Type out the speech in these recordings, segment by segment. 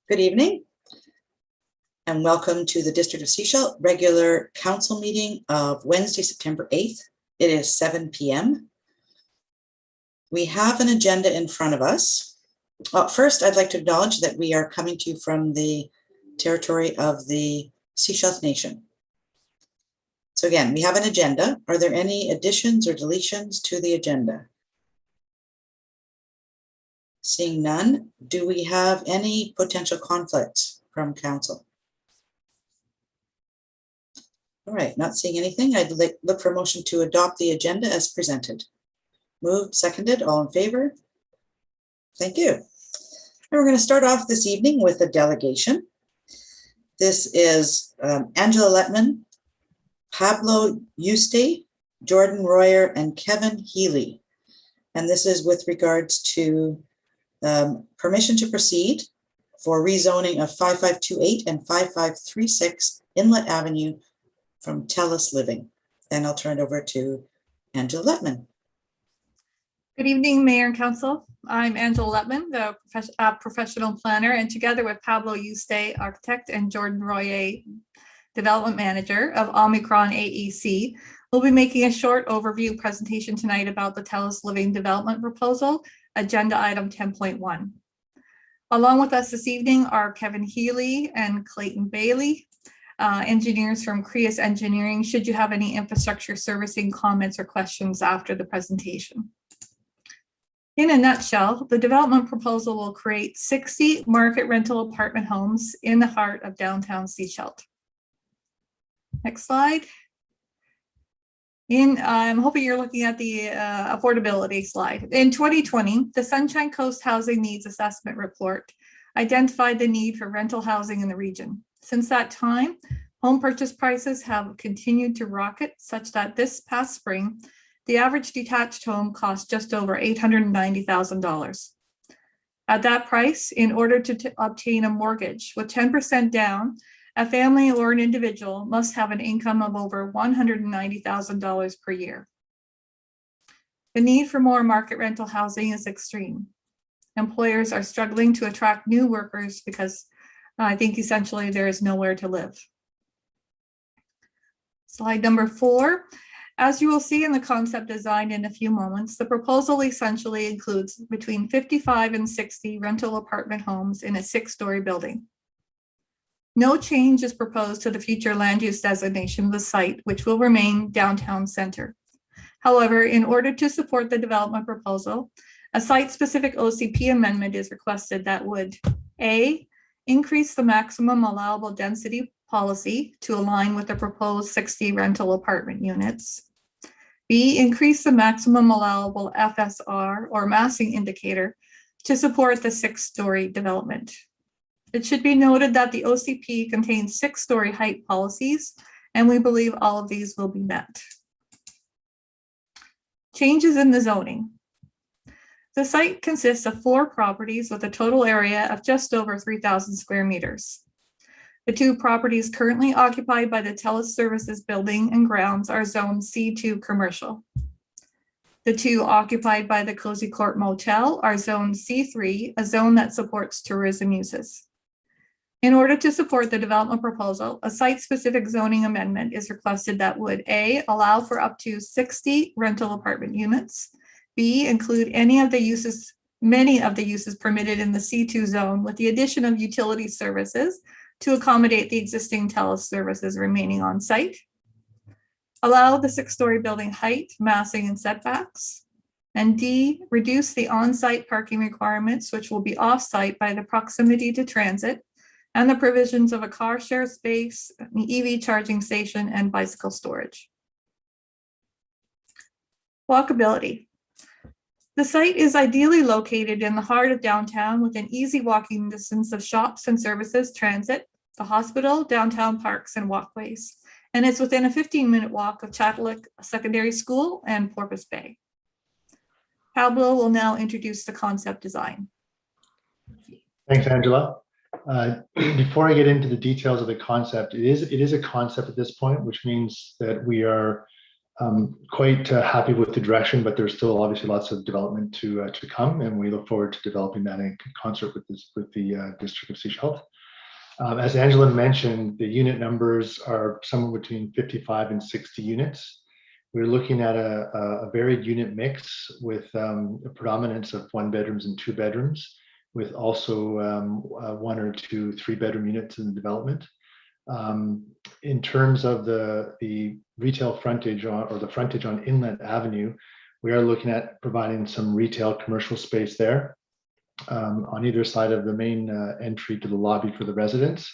Good evening and welcome to the District of Sechelt regular council meeting of Wednesday, September 8th. It is 7 p.m. We have an agenda in front of us. Well, first, I'd like to acknowledge that we are coming to you from the territory of the Sechelt Nation. So again, we have an agenda. Are there any additions or deletions to the agenda? Seeing none, do we have any potential conflicts from council? All right, not seeing anything. I'd look for a motion to adopt the agenda as presented. Moved, seconded, all in favor? Thank you. And we're going to start off this evening with a delegation. This is Angela Letman, Pablo Yuste, Jordan Royer, and Kevin Healy. And this is with regards to permission to proceed for rezoning of 5528 and 5536 Inlet Avenue from Telus Living. And I'll turn it over to Angela Letman. Good evening, Mayor and Council. I'm Angela Letman, the professional planner, and together with Pablo Yuste, architect, and Jordan Royer, development manager of Omicron AEC, we'll be making a short overview presentation tonight about the Telus Living development proposal, agenda item 10.1. Along with us this evening are Kevin Healy and Clayton Bailey, engineers from Creus Engineering, should you have any infrastructure servicing comments or questions after the presentation. In a nutshell, the development proposal will create 60 market rental apartment homes in the heart of downtown Sechelt. Next slide. I'm hoping you're looking at the affordability slide. In 2020, the Sunshine Coast Housing Needs Assessment Report identified the need for rental housing in the region. Since that time, home purchase prices have continued to rocket, such that this past spring, the average detached home cost just over $890,000. At that price, in order to obtain a mortgage with 10% down, a family or an individual must have an income of over $190,000 per year. The need for more market rental housing is extreme. Employers are struggling to attract new workers because I think essentially there is nowhere to live. Slide number 4. As you will see in the concept design in a few moments, the proposal essentially includes between 55 and 60 rental apartment homes in a 6-story building. No change is proposed to the future land use designation of the site, which will remain downtown center. However, in order to support the development proposal, a site-specific OCP amendment is requested that would A, increase the maximum allowable density policy to align with the proposed 60 rental apartment units. B, increase the maximum allowable FSR or massing indicator to support the 6-story development. It should be noted that the OCP contains 6-story height policies, and we believe all of these will be met. Changes in the zoning. The site consists of 4 properties with a total area of just over 3,000 square meters. The 2 properties currently occupied by the Telus Services building and grounds are zoned C2 commercial. The 2 occupied by the Cozy Court Motel are zoned C3, a zone that supports tourism uses. In order to support the development proposal, a site-specific zoning amendment is requested that would A, allow for up to 60 rental apartment units, B, include many of the uses permitted in the C2 zone with the addition of utility services to accommodate the existing Telus services remaining on site, allow the 6-story building height, massing, and setbacks, and D, reduce the on-site parking requirements, which will be off-site by the proximity to transit and the provisions of a car share space, an EV charging station, and bicycle storage. Walkability. The site is ideally located in the heart of downtown within easy walking distance of shops and services, transit, the hospital, downtown parks, and walkways. And it's within a 15-minute walk of Chatelic Secondary School and Porpoise Bay. Pablo will now introduce the concept design. Thanks, Angela. Before I get into the details of the concept, it is a concept at this point, which means that we are quite happy with the direction, but there's still obviously lots of development to come, and we look forward to developing that in concert with the District of Sechelt. As Angela mentioned, the unit numbers are somewhere between 55 and 60 units. We're looking at a varied unit mix with a predominance of 1 bedrooms and 2 bedrooms, with also 1 or 2 3-bedroom units in the development. In terms of the retail frontage or the frontage on Inlet Avenue, we are looking at providing some retail commercial space there on either side of the main entry to the lobby for the residents.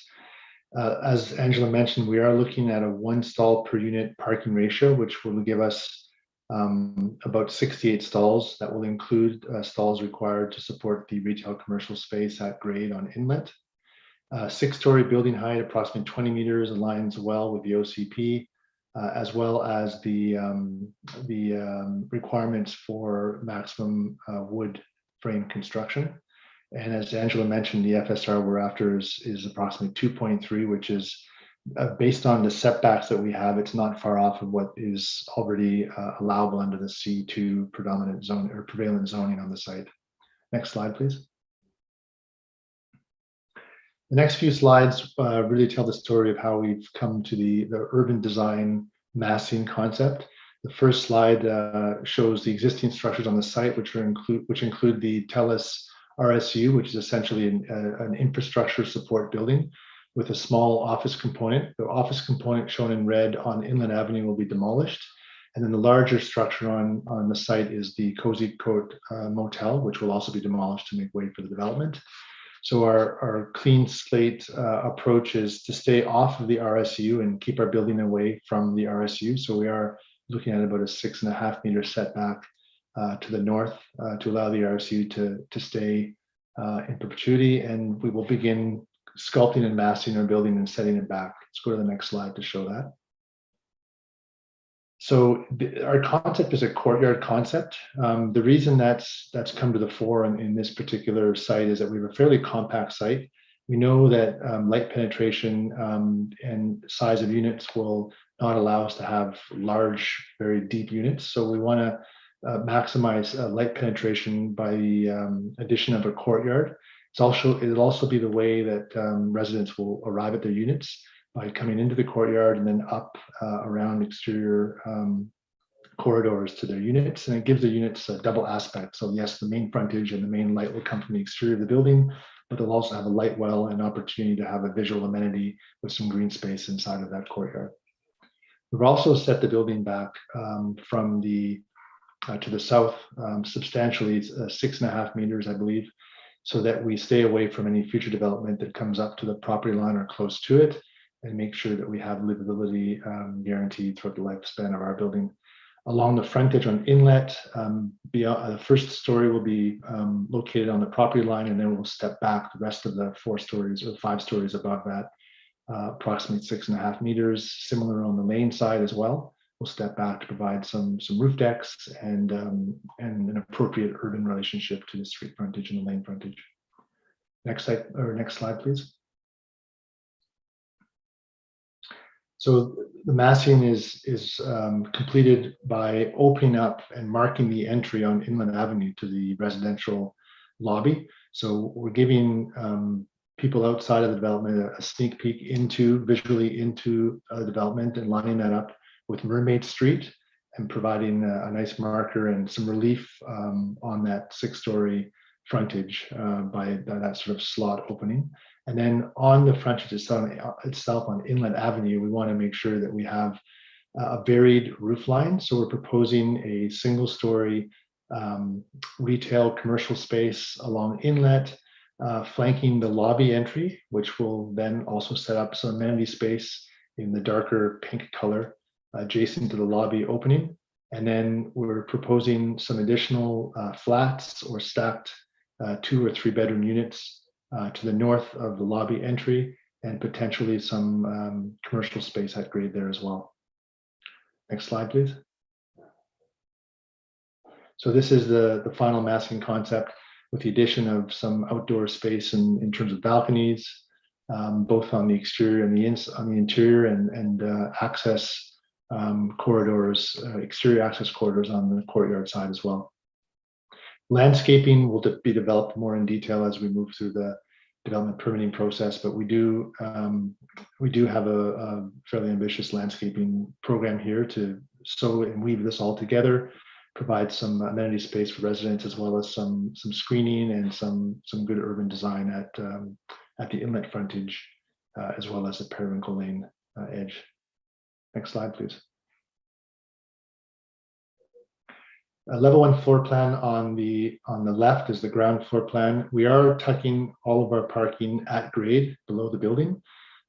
As Angela mentioned, we are looking at a 1 stall per unit parking ratio, which will give us about 68 stalls. That will include stalls required to support the retail commercial space at grade on Inlet. 6-story building height, approximately 20 meters, aligns well with the OCP, as well as the requirements for maximum wood frame construction. And as Angela mentioned, the FSR we're after is approximately 2.3, which is based on the setbacks that we have. It's not far off of what is already allowable under the C2 predominant zone or prevalent zoning on the site. Next slide, please. The next few slides really tell the story of how we've come to the urban design massing concept. The first slide shows the existing structures on the site, which include the TELUS RSU, which is essentially an infrastructure support building with a small office component. The office component shown in red on Inlet Avenue will be demolished. And then the larger structure on the site is the Cozy Coat Motel, which will also be demolished to make way for the development. So our clean slate approach is to stay off of the RSU and keep our building away from the RSU. So we are looking at about a 6.5 meter setback to the north to allow the RSU to stay in perpetuity. And we will begin sculpting and massing our building and setting it back. Let's go to the next slide to show that. So our concept is a courtyard concept. The reason that's come to the fore in this particular site is that we have a fairly compact site. We know that light penetration and size of units will not allow us to have large, very deep units. So we want to maximize light penetration by the addition of a courtyard. It'll also be the way that residents will arrive at their units, by coming into the courtyard and then up around exterior corridors to their units. And it gives the units a double aspect. So yes, the main frontage and the main light will come from the exterior of the building, but they'll also have a light well and opportunity to have a visual amenity with some green space inside of that courtyard. We've also set the building back from to the south substantially 6.5 meters, I believe, so that we stay away from any future development that comes up to the property line or close to it, and make sure that we have livability guaranteed throughout the lifespan of our building. Along the frontage on Inlet, beyond, the first story will be located on the property line, and then we'll step back the rest of the 4 stories or 5 stories above that, approximately 6.5 meters. Similar on the lane side as well. We'll step back to provide some roof decks and an appropriate urban relationship to the street frontage and the lane frontage. Next slide, please. So the massing is completed by opening up and marking the entry on Inlet Avenue to the residential lobby. So we're giving people outside of the development a sneak peek visually into the development, and lining that up with Mermaid Street and providing a nice marker and some relief on that 6-story frontage by that sort of slot opening. And then on the frontage itself on Inlet Avenue, we want to make sure that we have a varied roof line. So we're proposing a 1-story retail commercial space along Inlet, flanking the lobby entry, which will then also set up some amenity space in the darker pink color adjacent to the lobby opening. And then we're proposing some additional flats or stacked 2 or 3-bedroom units to the north of the lobby entry, and potentially some commercial space at grade there as well. Next slide, please. So this is the final massing concept, with the addition of some outdoor space in terms of balconies, both on the exterior and on the interior, and access corridors, exterior access corridors on the courtyard side as well. Landscaping will be developed more in detail as we move through the development permitting process, but we do have a fairly ambitious landscaping program here to sew and weave this all together, provide some amenity space for residents, as well as some screening and some good urban design at the inlet frontage, as well as the Periwinkle Lane edge. Next slide, please. A level 1 floor plan on the left is the ground floor plan. We are tucking all of our parking at grade below the building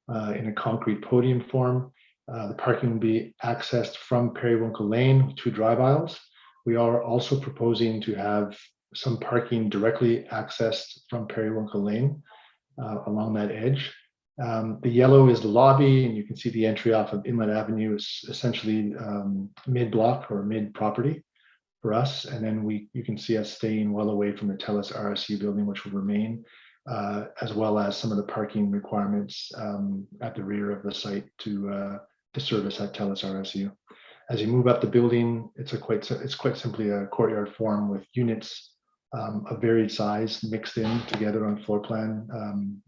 in a concrete podium form. The parking will be accessed from Periwinkle Lane with 2 drive aisles. We are also proposing to have some parking directly accessed from Periwinkle Lane along that edge. The yellow is the lobby, and you can see the entry off of Inlet Avenue is essentially mid-block or mid-property for us. And then you can see us staying well away from the TELUS RSU building, which will remain, as well as some of the parking requirements at the rear of the site to service at TELUS RSU. As you move up the building, it's quite simply a courtyard form with units of varied size mixed in together on floor plan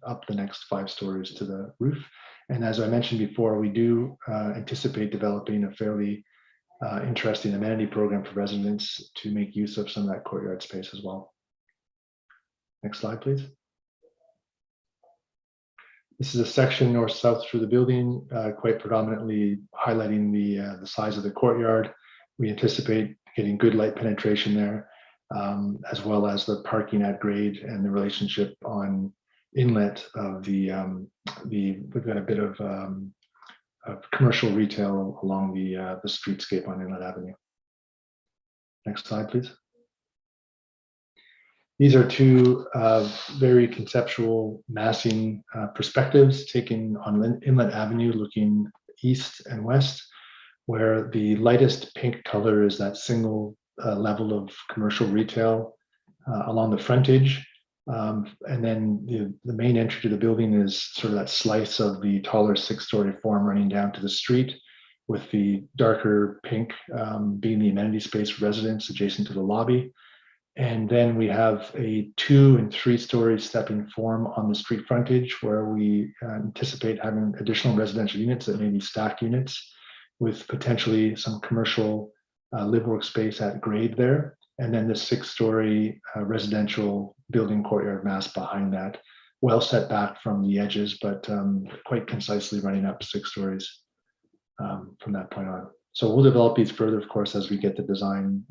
up the next 5 stories to the roof. And as I mentioned before, we do anticipate developing a fairly interesting amenity program for residents to make use of some of that courtyard space as well. Next slide, please. This is a section north-south through the building, quite predominantly highlighting the size of the courtyard. We anticipate getting good light penetration there, as well as the parking at grade and the relationship on inlet of we've got a bit of commercial retail along the streetscape on Inlet Avenue. Next slide, please. These are 2 very conceptual massing perspectives taken on Inlet Avenue, looking east and west, where the lightest pink color is that single level of commercial retail along the frontage. And then the main entry to the building is sort of that slice of the taller 6-story form running down to the street, with the darker pink being the amenity space for residents adjacent to the lobby. And then we have a 2- and 3-story stepping form on the street frontage, where we anticipate having additional residential units that may be stacked units, with potentially some commercial live workspace at grade there. And then the 6-story residential building courtyard mass behind that, well set back from the edges, but quite concisely running up 6 stories from that point on. So we'll develop these further, of course, as we get the design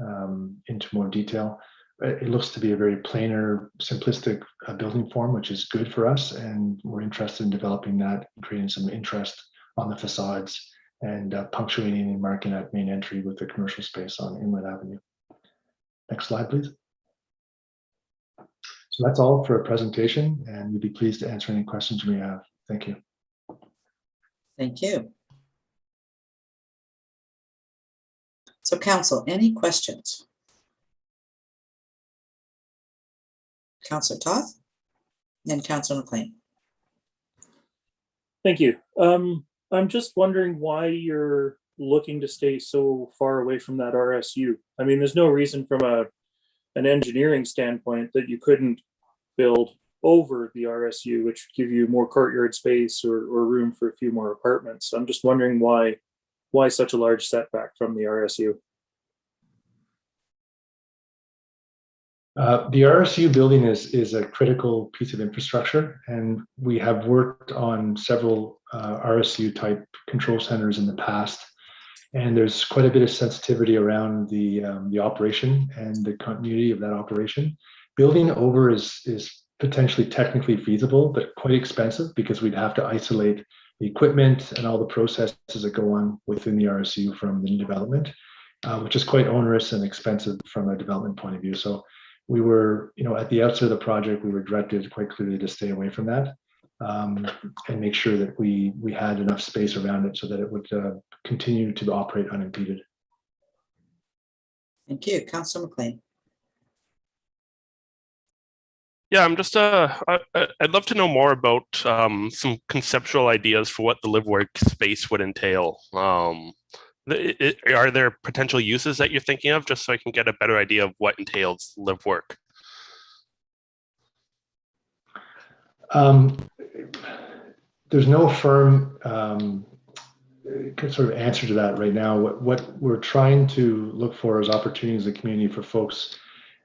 into more detail. It looks to be a very planar, simplistic building form, which is good for us. And we're interested in developing that, creating some interest on the facades, and punctuating and marking that main entry with the commercial space on Inlet Avenue. Next slide, please. So that's all for a presentation, and we'd be pleased to answer any questions you may have. Thank you. Thank you. So council, any questions? Councillor Toth and Councillor McLean. Thank you. I'm just wondering why you're looking to stay so far away from that RSU. I mean, there's no reason from an engineering standpoint that you couldn't build over the RSU, which would give you more courtyard space or room for a few more apartments. I'm just wondering why such a large setback from the RSU. The RSU building is a critical piece of infrastructure, and we have worked on several RSU type control centers in the past. And there's quite a bit of sensitivity around the operation and the continuity of that operation. Building over is potentially technically feasible, but quite expensive, because we'd have to isolate the equipment and all the processes that go on within the RSU from the new development, which is quite onerous and expensive from a development point of view. So we were, at the outset of the project, we were directed quite clearly to stay away from that, and make sure that we had enough space around it so that it would continue to operate unimpeded. Thank you. Councillor McLean. Yeah, I'm just, I'd love to know more about some conceptual ideas for what the live work space would entail. Are there potential uses that you're thinking of, just so I can get a better idea of what entails live work? There's no firm sort of answer to that right now. What we're trying to look for is opportunities in the community for folks,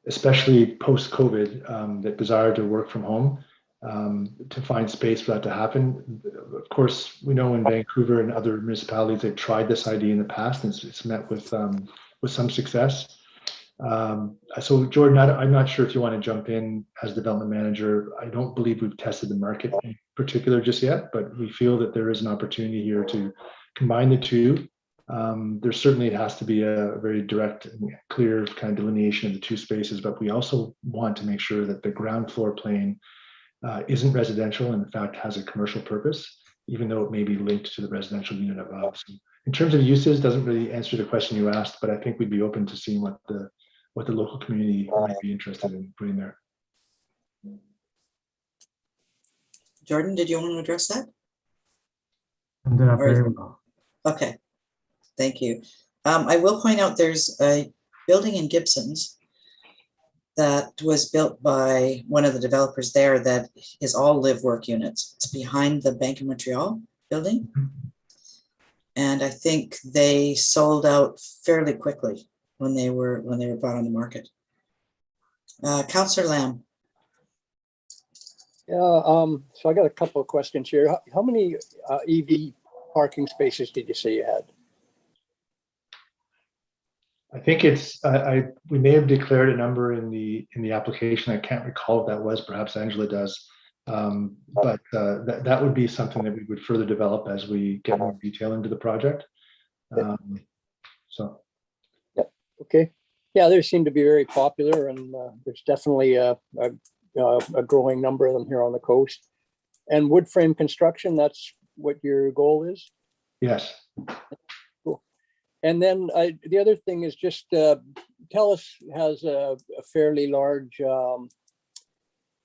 especially post-COVID, that desire to work from home, to find space for that to happen. Of course, we know in Vancouver and other municipalities, they've tried this idea in the past, and it's met with some success. So Jordan, I'm not sure if you want to jump in as development manager. I don't believe we've tested the market in particular just yet, but we feel that there is an opportunity here to combine the two. There certainly has to be a very direct and clear kind of delineation of the two spaces, but we also want to make sure that the ground floor plane isn't residential and in fact has a commercial purpose, even though it may be linked to the residential unit above. So in terms of uses, doesn't really answer the question you asked, but I think we'd be open to seeing what the local community might be interested in putting there. Jordan, did you want to address that? Summed it up very well. Okay, thank you. I will point out there's a building in Gibson's that was built by one of the developers there that is all live work units. It's behind the Bank of Montreal building. And I think they sold out fairly quickly when they were brought on the market. Councillor Lamb. Yeah, so I got a couple of questions here. How many EV parking spaces did you say you had? I think it's we may have declared a number in the application. I can't recall if that was. Perhaps Angela does, but that would be something that we would further develop as we get more detail into the project. So. Yep. Okay. Yeah, they seem to be very popular, and there's definitely a growing number of them here on the coast. And wood frame construction, that's what your goal is? Yes. Cool. And then the other thing is just TELUS has a fairly large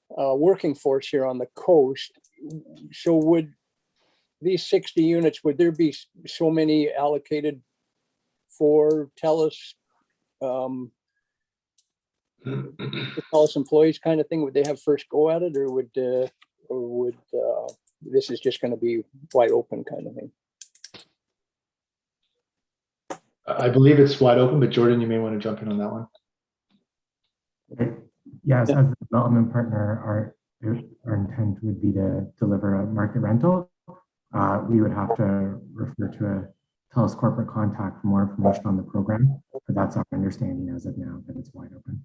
working force here on the coast. So would these 60 units, would there be so many allocated for TELUS TELUS employees kind of thing? Would they have first go at it, or would this is just going to be wide open kind of thing? I believe it's wide open, but Jordan, you may want to jump in on that one. Yes, as the development partner, our intent would be to deliver a market rental. We would have to refer to a TELUS corporate contact for more information on the program, but that's our understanding as of now, that it's wide open.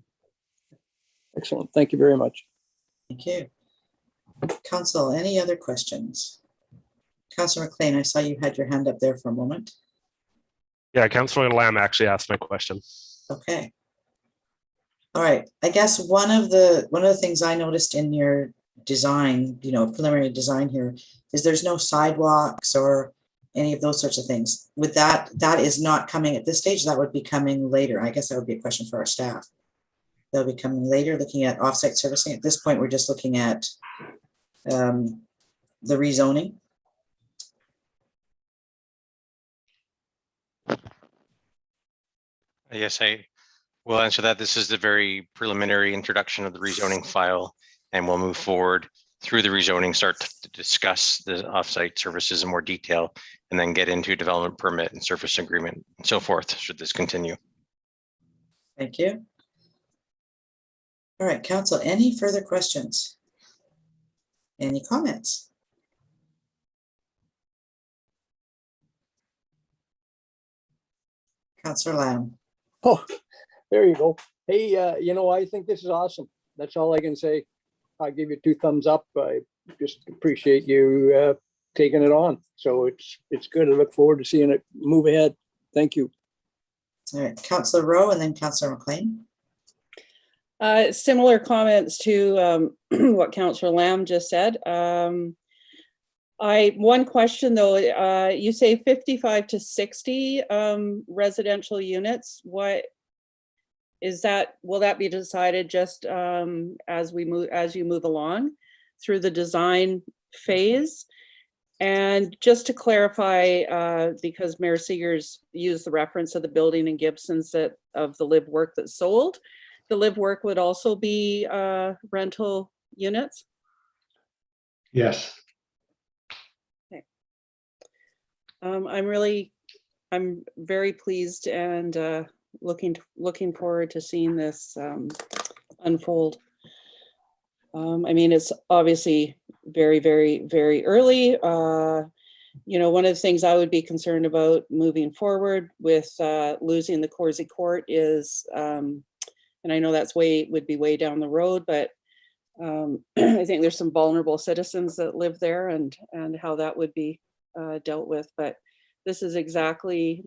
Excellent. Thank you very much. Thank you. Council, any other questions? Councillor McLean, I saw you had your hand up there for a moment. Yeah, Councillor Lamb actually asked my question. Okay. All right. I guess one of the things I noticed in your design, preliminary design here, is there's no sidewalks or any of those sorts of things. With that is not coming at this stage. That would be coming later. I guess that would be a question for our staff. They'll be coming later, looking at offsite servicing. At this point, we're just looking at the rezoning. Yes, I will answer that. This is the very preliminary introduction of the rezoning file, and we'll move forward through the rezoning, start to discuss the offsite services in more detail, and then get into development permit and surface agreement and so forth, should this continue. Thank you. All right, Council, any further questions? Any comments? Councillor Lamb. Oh, there you go. Hey, I think this is awesome. That's all I can say. I give you 2 thumbs up. I just appreciate you taking it on. So it's good. I look forward to seeing it move ahead. Thank you. All right, Councillor Rowe and then Councillor McLean. Similar comments to what Councillor Lamb just said. One question though, you say 55 to 60 residential units. What is that? Will that be decided just as you move along through the design phase? And just to clarify, because Mayor Seegers used the reference of the building in Gibson's that of the live work that's sold, the live work would also be rental units. Yes. I'm very pleased and looking forward to seeing this unfold. I mean, it's obviously very, very, very early. You know, one of the things I would be concerned about moving forward with losing the Corsi Court is, and I know that's would be way down the road, but I think there's some vulnerable citizens that live there and how that would be dealt with. But this is exactly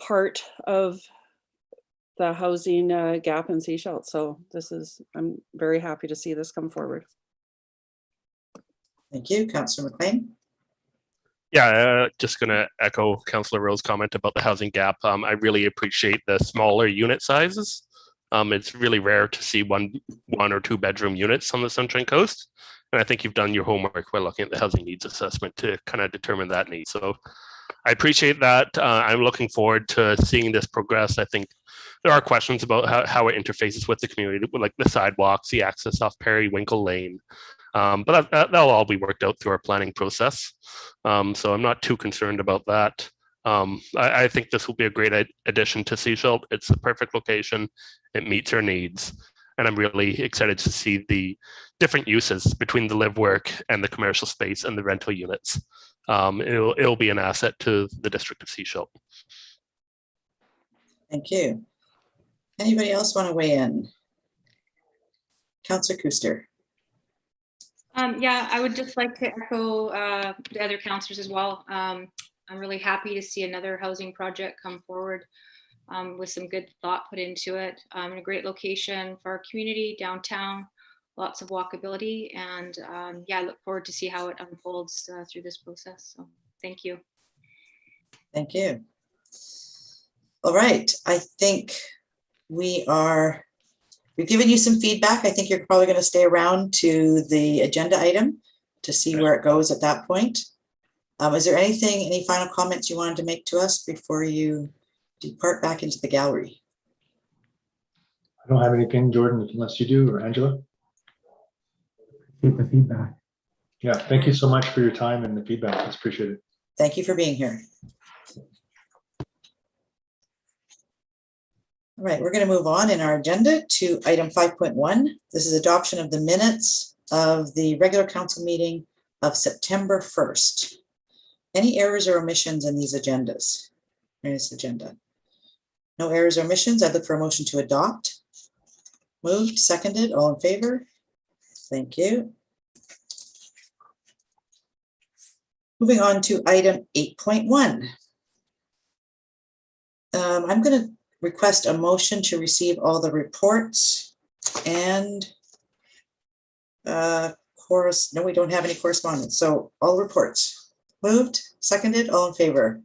part of the housing gap in Sechelt. So I'm very happy to see this come forward. Thank you, Councillor McLean. Yeah, just going to echo Councillor Rowe's comment about the housing gap. I really appreciate the smaller unit sizes. It's really rare to see one or two bedroom units on the Sunshine Coast. And I think you've done your homework by looking at the housing needs assessment to kind of determine that need. So I appreciate that. I'm looking forward to seeing this progress. I think there are questions about how it interfaces with the community, like the sidewalks, the access off Periwinkle Lane. But that'll all be worked out through our planning process. So I'm not too concerned about that. I think this will be a great addition to Sechelt. It's the perfect location. It meets our needs. And I'm really excited to see the different uses between the live work and the commercial space and the rental units. It'll be an asset to the district of Sechelt. Thank you. Anybody else want to weigh in? Councillor Kuster. Yeah, I would just like to echo the other councillors as well. I'm really happy to see another housing project come forward with some good thought put into it. In a great location for our community, downtown, lots of walkability, and yeah, I look forward to see how it unfolds through this process. So thank you. Thank you. All right, I think we've given you some feedback. I think you're probably going to stay around to the agenda item to see where it goes at that point. Is there any final comments you wanted to make to us before you depart back into the gallery? I don't have anything, Jordan, unless you do, or Angela. Appreciate the feedback. Yeah, thank you so much for your time and the feedback. It's appreciated. Thank you for being here. All right, we're going to move on in our agenda to item 5.1. This is adoption of the minutes of the regular council meeting of September 1st. Any errors or omissions in these agendas? In this agenda? No errors or omissions. I'd look for a motion to adopt. Moved, seconded, all in favor? Thank you. Moving on to item 8.1. I'm going to request a motion to receive all the reports and no, we don't have any correspondence. So all reports. Moved, seconded, all in favor.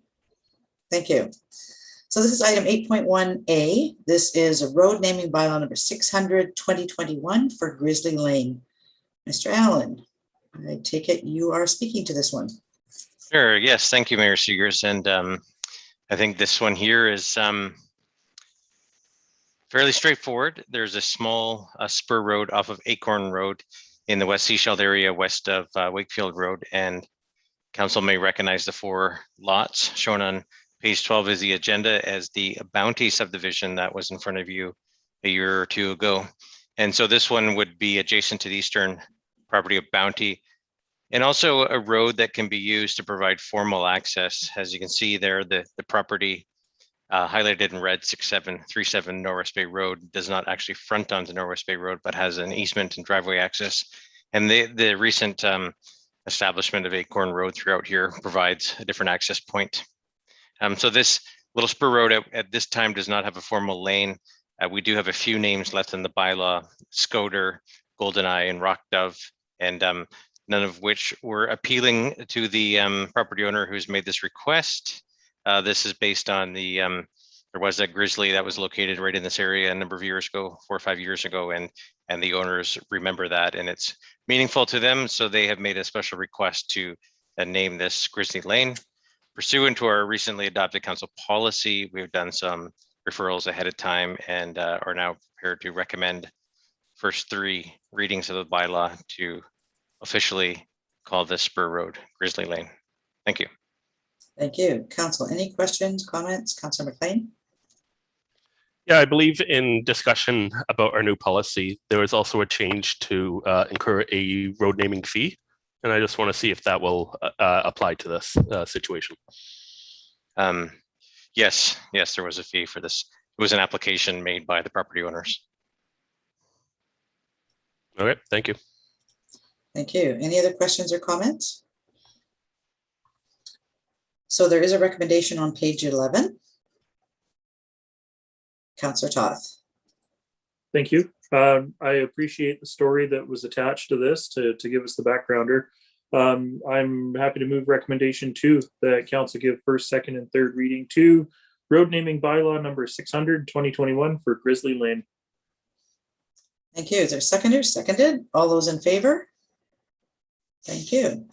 Thank you. So this is item 8.1A. This is a road naming bylaw number 600/2021 for Grizzly Lane. Mr. Allen, I take it you are speaking to this one. Sure, yes, thank you, Mayor Seegers. And I think this one here is fairly straightforward. There's a small spur road off of Acorn Road in the West Sechelt area, west of Wakefield Road, and council may recognize the 4 lots shown on page 12 is the agenda as the Bounty subdivision that was in front of you a year or 2 ago. And so this one would be adjacent to the eastern property of Bounty, and also a road that can be used to provide formal access. As you can see there, the property highlighted in red, 6737 Norwest Bay Road, does not actually front onto Norwest Bay Road, but has an easement and driveway access. And the recent establishment of Acorn Road throughout here provides a different access point. So this little spur road at this time does not have a formal lane. We do have a few names left in the bylaw: Scoter, Goldeneye, and Rock Dove, and none of which were appealing to the property owner who's made this request. This is based on the there was that grizzly that was located right in this area a number of years ago, 4 or 5 years ago, and the owners remember that, and it's meaningful to them. So they have made a special request to name this Grizzly Lane. Pursuant to our recently adopted council policy, we've done some referrals ahead of time and are now prepared to recommend first 3 readings of the bylaw to officially call this spur road Grizzly Lane. Thank you. Thank you. Council, any questions, comments? Councillor McLean? Yeah, I believe in discussion about our new policy, there was also a change to incur a road naming fee. And I just want to see if that will apply to this situation. Yes, there was a fee for this. It was an application made by the property owners. Okay, thank you. Thank you. Any other questions or comments? So there is a recommendation on page 11. Councillor Toth. Thank you. I appreciate the story that was attached to this to give us the backgrounder. I'm happy to move recommendation 2 that council give first, second, and third reading to road naming bylaw number 600, 2021 for Grizzly Lane. Thank you. Is there a seconder? Seconded. All those in favor? Thank you.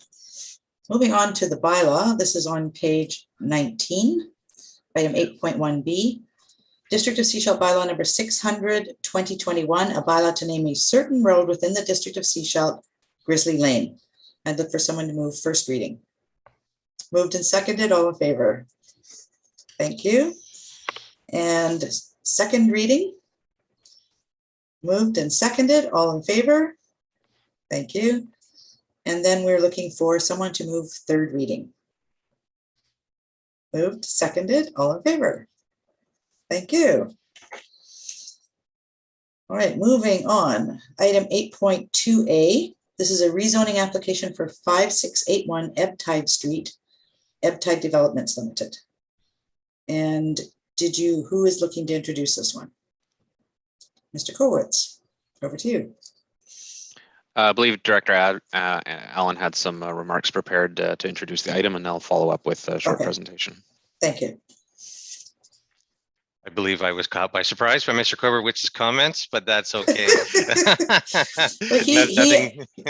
Moving on to the bylaw. This is on page 19, item 8.1b. District of Sechelt bylaw number 600, 2021, a bylaw to name a certain road within the District of Sechelt, Grizzly Lane. I'd look for someone to move first reading. Moved and seconded, all in favor. Thank you. And second reading. Moved and seconded, all in favor. Thank you. And then we're looking for someone to move third reading. Moved, seconded, all in favor. Thank you. All right, moving on. Item 8.2a. This is a rezoning application for 5681 Ebbtide Street, Ebbtide Developments Limited. And who is looking to introduce this one? Mr. Kowitz, over to you. I believe Director Allen had some remarks prepared to introduce the item, and I'll follow up with a short presentation. Thank you. I believe I was caught by surprise by Mr. Koberwitz's comments, but that's okay.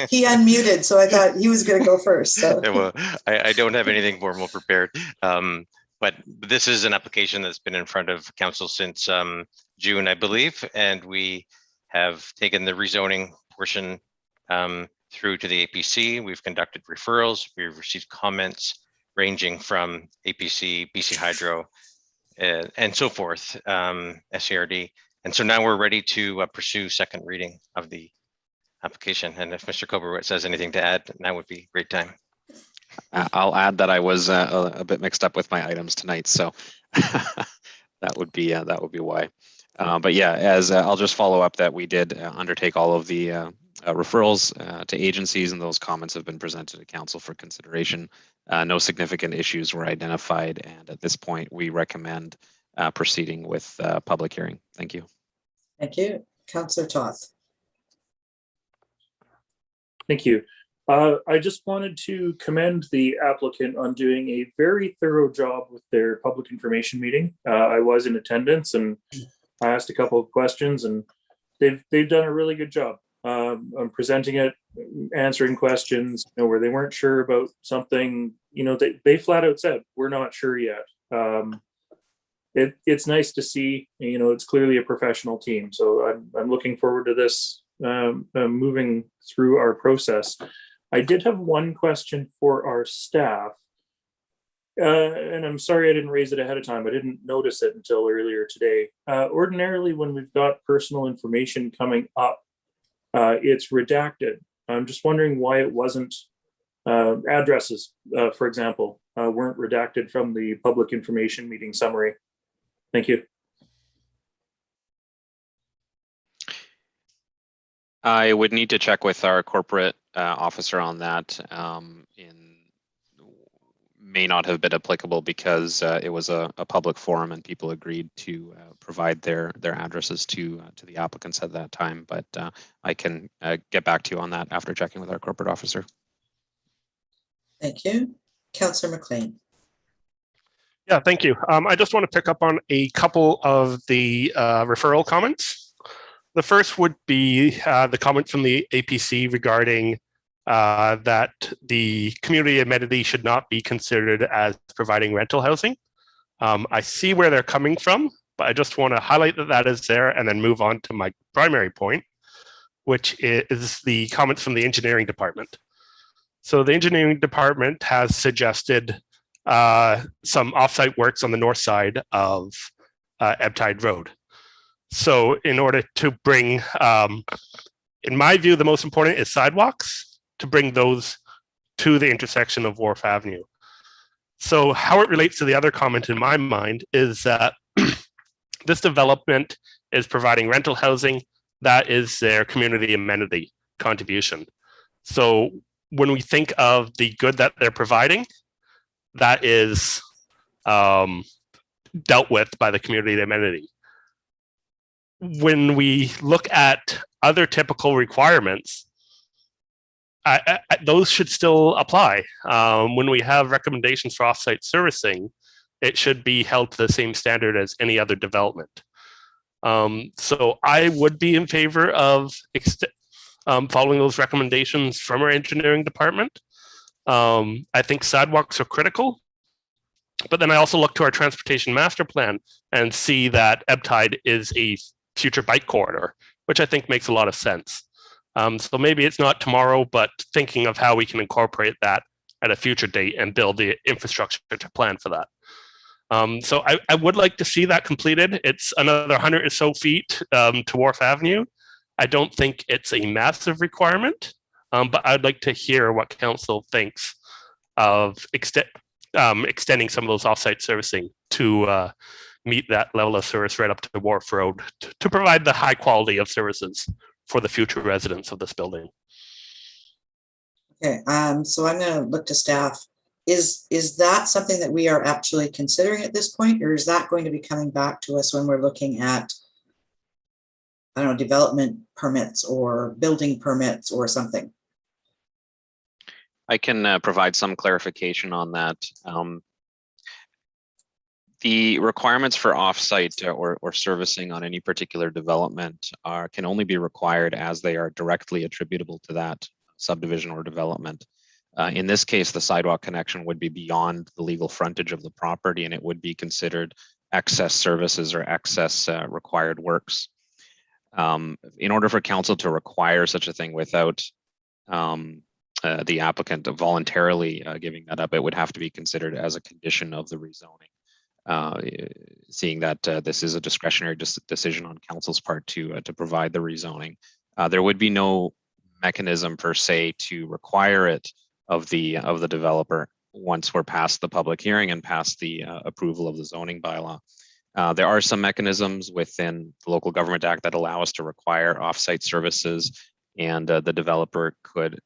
He unmuted, so I thought he was going to go first. So. Well, I don't have anything formal prepared, but this is an application that's been in front of council since June, I believe, and we have taken the rezoning portion through to the APC. We've conducted referrals. We've received comments ranging from APC, BC Hydro, and so forth, SCRD. And so now we're ready to pursue second reading of the application. And if Mr. Koberwitz has anything to add, now would be a great time. I'll add that I was a bit mixed up with my items tonight, so that would be why. But yeah, as I'll just follow up that we did undertake all of the referrals to agencies, and those comments have been presented to council for consideration. No significant issues were identified, and at this point, we recommend proceeding with public hearing. Thank you. Thank you. Councillor Toth. Thank you. I just wanted to commend the applicant on doing a very thorough job with their public information meeting. I was in attendance and I asked a couple of questions, and they've done a really good job on presenting it, answering questions, where they weren't sure about something, they flat out said, we're not sure yet. It's nice to see, it's clearly a professional team. So I'm looking forward to this moving through our process. I did have one question for our staff. And I'm sorry I didn't raise it ahead of time. I didn't notice it until earlier today. Ordinarily, when we've got personal information coming up, it's redacted. I'm just wondering why it wasn't, addresses, for example, weren't redacted from the public information meeting summary. Thank you. I would need to check with our corporate officer on that. May not have been applicable because it was a public forum and people agreed to provide their addresses to the applicants at that time. But I can get back to you on that after checking with our corporate officer. Thank you. Councillor McLean. Yeah, thank you. I just want to pick up on a couple of the referral comments. The first would be the comment from the APC regarding that the community amenity should not be considered as providing rental housing. I see where they're coming from, but I just want to highlight that that is there and then move on to my primary point, which is the comments from the engineering department. So the engineering department has suggested some offsite works on the north side of Ebbtide Road. So in order to bring, in my view, the most important is sidewalks, to bring those to the intersection of Wharf Avenue. So how it relates to the other comment in my mind is that this development is providing rental housing. That is their community amenity contribution. So when we think of the good that they're providing, that is dealt with by the community amenity. When we look at other typical requirements, those should still apply. When we have recommendations for offsite servicing, it should be held to the same standard as any other development. So I would be in favor of following those recommendations from our engineering department. I think sidewalks are critical, but then I also look to our transportation master plan and see that Ebbtide is a future bike corridor, which I think makes a lot of sense. So maybe it's not tomorrow, but thinking of how we can incorporate that at a future date and build the infrastructure to plan for that. So I would like to see that completed. It's another 100 or so feet to Wharf Avenue. I don't think it's a massive requirement, but I'd like to hear what council thinks of extending some of those offsite servicing to meet that level of service right up to the Wharf Road to provide the high quality of services for the future residents of this building. Okay, so I'm going to look to staff. Is that something that we are actually considering at this point, or is that going to be coming back to us when we're looking at, I don't know, development permits or building permits or something? I can provide some clarification on that. The requirements for offsite or servicing on any particular development can only be required as they are directly attributable to that subdivision or development. In this case, the sidewalk connection would be beyond the legal frontage of the property, and it would be considered excess services or excess required works. In order for council to require such a thing without the applicant voluntarily giving that up, it would have to be considered as a condition of the rezoning. Seeing that this is a discretionary decision on council's part to provide the rezoning, there would be no mechanism per se to require it of the developer once we're past the public hearing and past the approval of the zoning bylaw. There are some mechanisms within the Local Government Act that allow us to require offsite services, and the developer could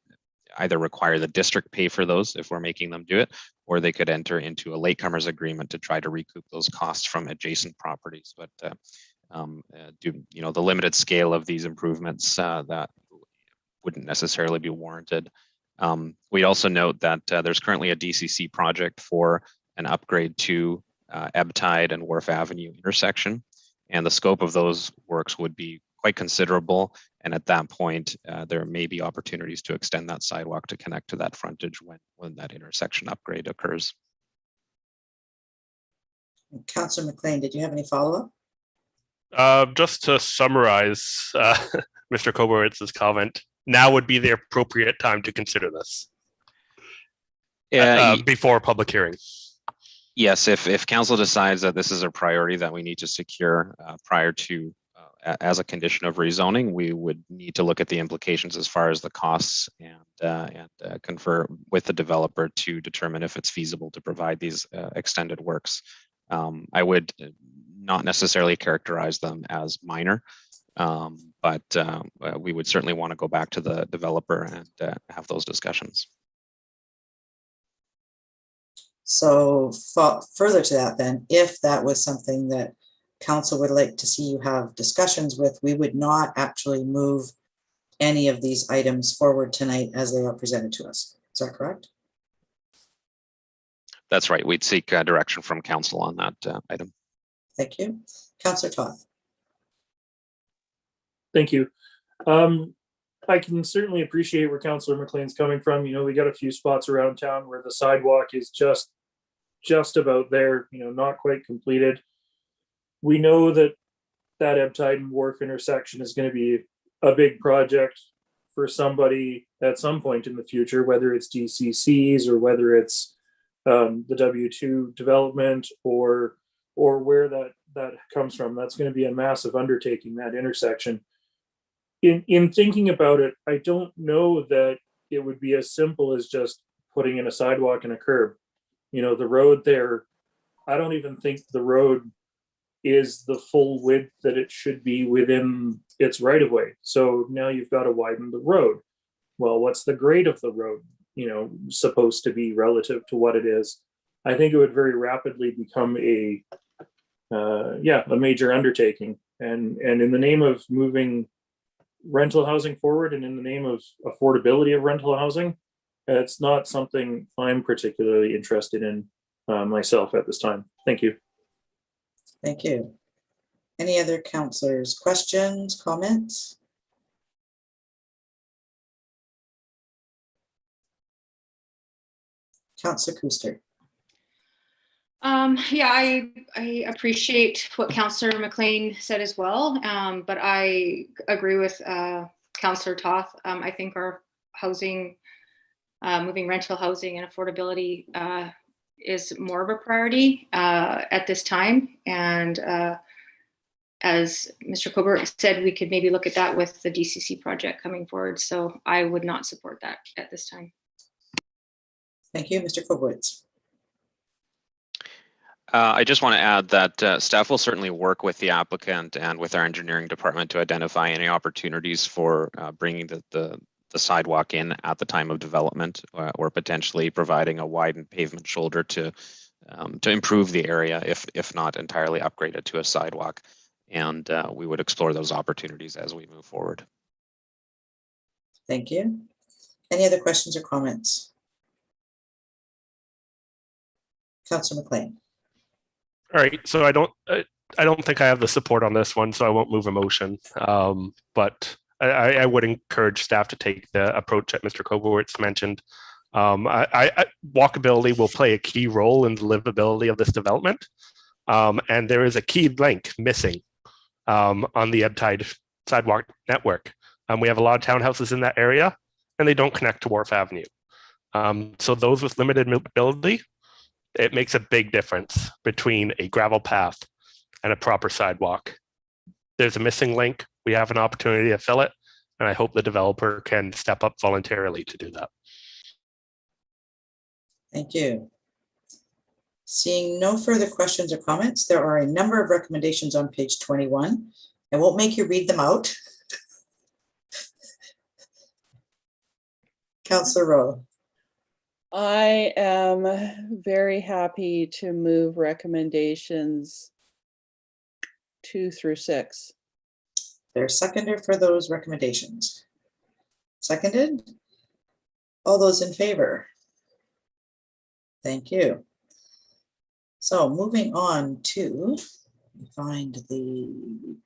either require the district pay for those if we're making them do it, or they could enter into a latecomers agreement to try to recoup those costs from adjacent properties. But the limited scale of these improvements that wouldn't necessarily be warranted. We also note that there's currently a DCC project for an upgrade to Ebbtide and Wharf Avenue intersection, and the scope of those works would be quite considerable. And at that point, there may be opportunities to extend that sidewalk to connect to that frontage when that intersection upgrade occurs. Councillor McLean, did you have any follow-up? Just to summarize Mr. Kobowitz's comment, now would be the appropriate time to consider this before public hearing. Yes, if council decides that this is a priority that we need to secure prior to as a condition of rezoning, we would need to look at the implications as far as the costs and confer with the developer to determine if it's feasible to provide these extended works. I would not necessarily characterize them as minor, but we would certainly want to go back to the developer and have those discussions. So further to that then, if that was something that council would like to see you have discussions with, we would not actually move any of these items forward tonight as they are presented to us. Is that correct? That's right. We'd seek direction from council on that item. Thank you. Councillor Toth. Thank you. I can certainly appreciate where Councillor McLean's coming from. You know, we got a few spots around town where the sidewalk is just about there, you know, not quite completed. We know that Ebbtide and Wharf intersection is going to be a big project for somebody at some point in the future, whether it's DCCs or whether it's the W2 development or where that comes from. That's going to be a massive undertaking, that intersection. In thinking about it, I don't know that it would be as simple as just putting in a sidewalk and a curb. You know, the road there, I don't even think the road is the full width that it should be within its right of way. So now you've got to widen the road. Well, what's the grade of the road, you know, supposed to be relative to what it is? I think it would very rapidly become a major undertaking. And in the name of moving rental housing forward and in the name of affordability of rental housing, it's not something I'm particularly interested in myself at this time. Thank you. Thank you. Any other councillors? Questions, comments? Councillor Kuster. Yeah, I appreciate what Councillor McLean said as well, but I agree with Councillor Toth. I think our housing, moving rental housing and affordability is more of a priority at this time. And as Mr. Colbert said, we could maybe look at that with the DCC project coming forward. So I would not support that at this time. Thank you, Mr. Kobowitz. I just want to add that staff will certainly work with the applicant and with our engineering department to identify any opportunities for bringing the sidewalk in at the time of development, or potentially providing a widened pavement shoulder to improve the area, if not entirely upgrade it to a sidewalk. And we would explore those opportunities as we move forward. Thank you. Any other questions or comments? Councillor McLean. All right, so I don't think I have the support on this one, so I won't move a motion. But I would encourage staff to take the approach that Mr. Kobowitz mentioned. Walkability will play a key role in the livability of this development, and there is a key link missing on the Ebbtide sidewalk network. We have a lot of townhouses in that area, and they don't connect to Wharf Avenue. So those with limited mobility, it makes a big difference between a gravel path and a proper sidewalk. There's a missing link. We have an opportunity to fill it, and I hope the developer can step up voluntarily to do that. Thank you. Seeing no further questions or comments, there are a number of recommendations on page 21. I won't make you read them out. Councillor Rowe. I am very happy to move recommendations 2 through 6. There's seconder for those recommendations. Seconded? All those in favor? Thank you. So moving on to, find the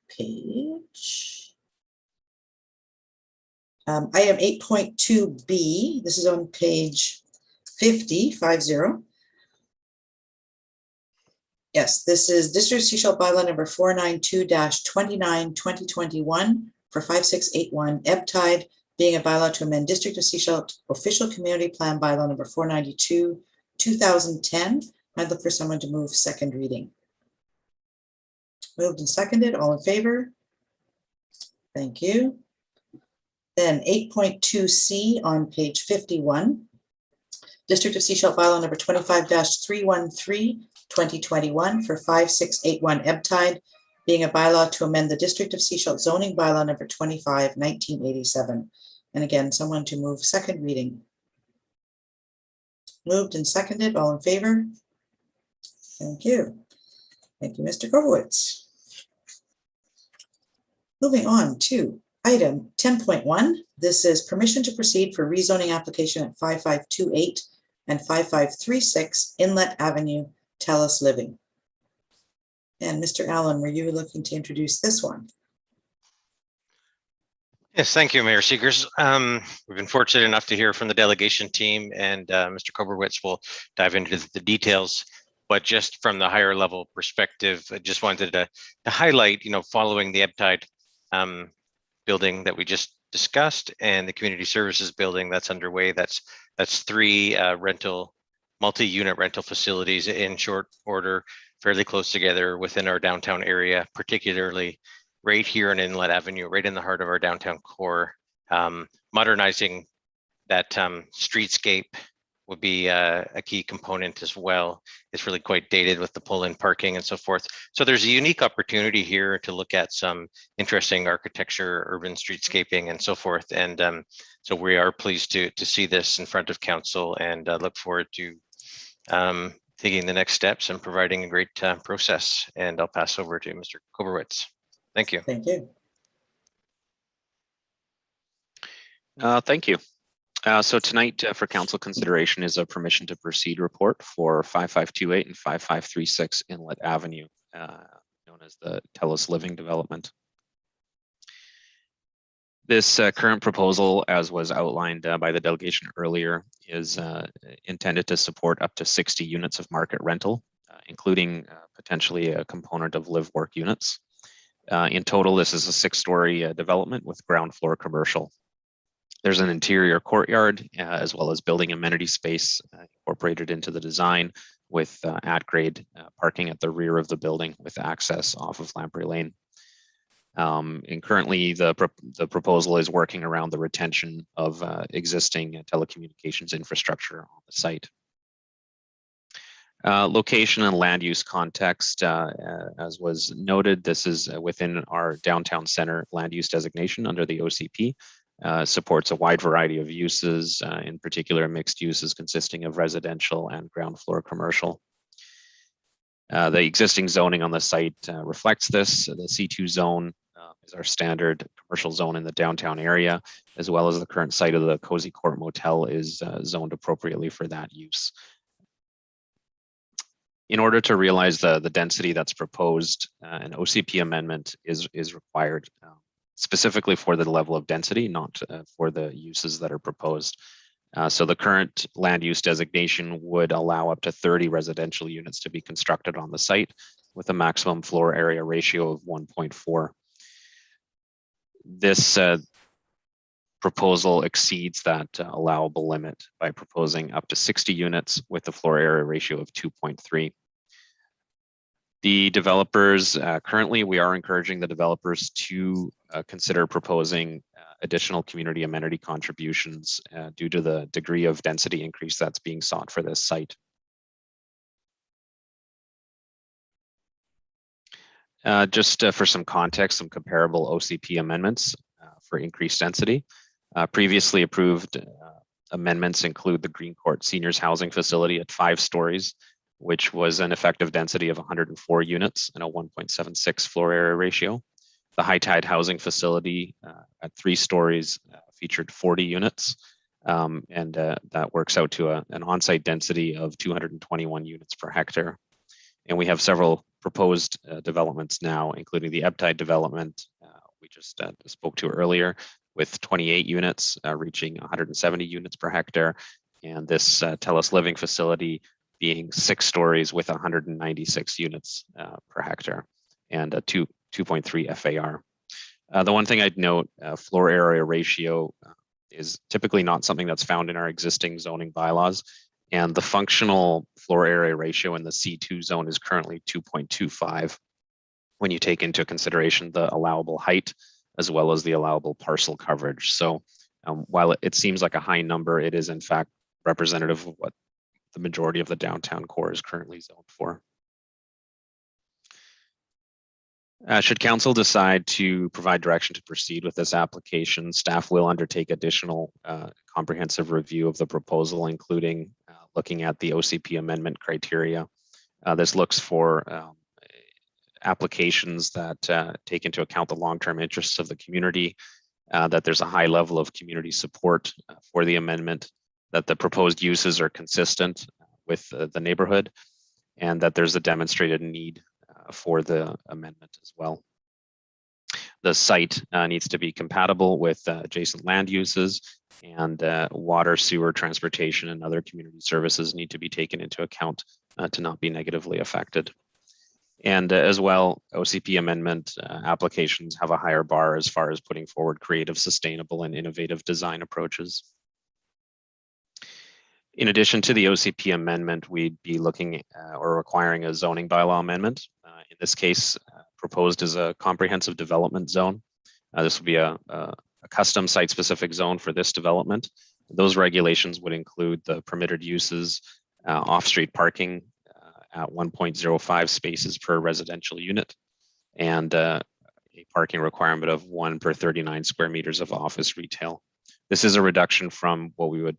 page. Item 8.2B, this is on page 50. Yes, this is District of Sechelt Bylaw number 492-29-2021 for 5681 Ebbtide, being a bylaw to amend District of Sechelt Official Community Plan Bylaw number 492, 2010. I'd look for someone to move second reading. Moved and seconded, all in favor? Thank you. Then 8.2C on page 51. District of Sechelt Bylaw number 25-313, 2021 for 5681 Ebbtide, being a bylaw to amend the District of Sechelt zoning bylaw number 25, 1987. And again, someone to move second reading. Moved and seconded, all in favor? Thank you. Thank you, Mr. Kobowitz. Moving on to item 10.1. This is permission to proceed for rezoning application at 5528 and 5536 Inlet Avenue, Telus Living. And Mr. Allen, were you looking to introduce this one? Yes, thank you, Mayor Seegers. We've been fortunate enough to hear from the delegation team, and Mr. Koberwitz will dive into the details. But just from the higher level perspective, I just wanted to highlight, following the Ebbtide building that we just discussed and the community services building that's underway, that's 3 multi-unit rental facilities in short order, fairly close together within our downtown area, particularly right here on Inlet Avenue, right in the heart of our downtown core. Modernizing that streetscape would be a key component as well. It's really quite dated with the pull-in parking and so forth. So there's a unique opportunity here to look at some interesting architecture, urban streetscaping and so forth. And so we are pleased to see this in front of council, and look forward to taking the next steps and providing a great process. And I'll pass over to Mr. Koberwitz. Thank you. Thank you. Thank you. So tonight for council consideration is a permission to proceed report for 5528 and 5536 Inlet Avenue, known as the Telus Living development. This current proposal, as was outlined by the delegation earlier, is intended to support up to 60 units of market rental, including potentially a component of live-work units. In total, this is a 6-story development with ground floor commercial. There's an interior courtyard as well as building amenity space incorporated into the design, with at-grade parking at the rear of the building with access off of Lamprey Lane. And currently the proposal is working around the retention of existing telecommunications infrastructure on the site. Location and land use context, as was noted, this is within our downtown center land use designation under the OCP. Supports a wide variety of uses, in particular mixed uses consisting of residential and ground floor commercial. The existing zoning on the site reflects this. The C2 zone is our standard commercial zone in the downtown area, as well as the current site of the Cozy Court Motel is zoned appropriately for that use. In order to realize the density that's proposed, an OCP amendment is required. Specifically for the level of density, not for the uses that are proposed. So the current land use designation would allow up to 30 residential units to be constructed on the site with a maximum floor area ratio of 1.4. This proposal exceeds that allowable limit by proposing up to 60 units with a floor area ratio of 2.3. The developers, currently we are encouraging the developers to consider proposing additional community amenity contributions due to the degree of density increase that's being sought for this site. Just for some context, some comparable OCP amendments for increased density. Previously approved amendments include the Green Court Seniors Housing Facility at 5 stories, which was an effective density of 104 units and a 1.76 floor area ratio. The High Tide Housing Facility at 3 stories featured 40 units, and that works out to an on-site density of 221 units per hectare. And we have several proposed developments now, including the Ebbtide development we just spoke to earlier, with 28 units reaching 170 units per hectare, and this Telus Living facility being 6 stories with 196 units per hectare and a 2.3 FAR. The one thing I'd note, floor area ratio is typically not something that's found in our existing zoning bylaws, and the functional floor area ratio in the C2 zone is currently 2.25 when you take into consideration the allowable height as well as the allowable parcel coverage. So while it seems like a high number, it is in fact representative of what the majority of the downtown core is currently zoned for. Should council decide to provide direction to proceed with this application, staff will undertake additional comprehensive review of the proposal, including looking at the OCP amendment criteria. This looks for applications that take into account the long-term interests of the community, that there's a high level of community support for the amendment, that the proposed uses are consistent with the neighborhood, and that there's a demonstrated need for the amendment as well. The site needs to be compatible with adjacent land uses, and water, sewer, transportation, and other community services need to be taken into account to not be negatively affected. And as well, OCP amendment applications have a higher bar as far as putting forward creative, sustainable, and innovative design approaches. In addition to the OCP amendment, we'd be looking or requiring a zoning bylaw amendment. In this case, proposed as a comprehensive development zone. This would be a custom site-specific zone for this development. Those regulations would include the permitted uses, off-street parking at 1.05 spaces per residential unit, and a parking requirement of 1 per 39 square meters of office retail. This is a reduction from what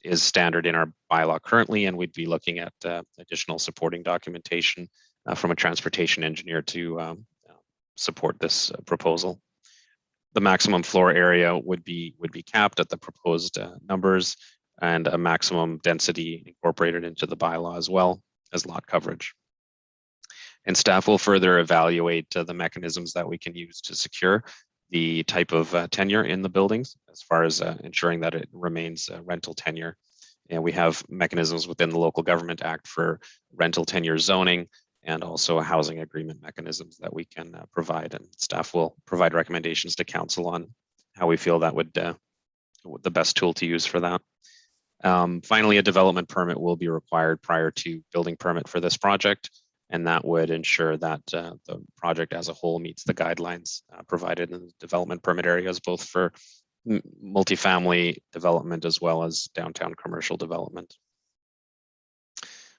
is standard in our bylaw currently, and we'd be looking at additional supporting documentation from a transportation engineer to support this proposal. The maximum floor area would be capped at the proposed numbers, and a maximum density incorporated into the bylaw as well as lot coverage. And staff will further evaluate the mechanisms that we can use to secure the type of tenure in the buildings, as far as ensuring that it remains rental tenure. And we have mechanisms within the Local Government Act for rental tenure zoning, and also housing agreement mechanisms that we can provide. And staff will provide recommendations to council on how we feel that would the best tool to use for that. Finally, a development permit will be required prior to building permit for this project, and that would ensure that the project as a whole meets the guidelines provided in the development permit areas, both for multifamily development as well as downtown commercial development.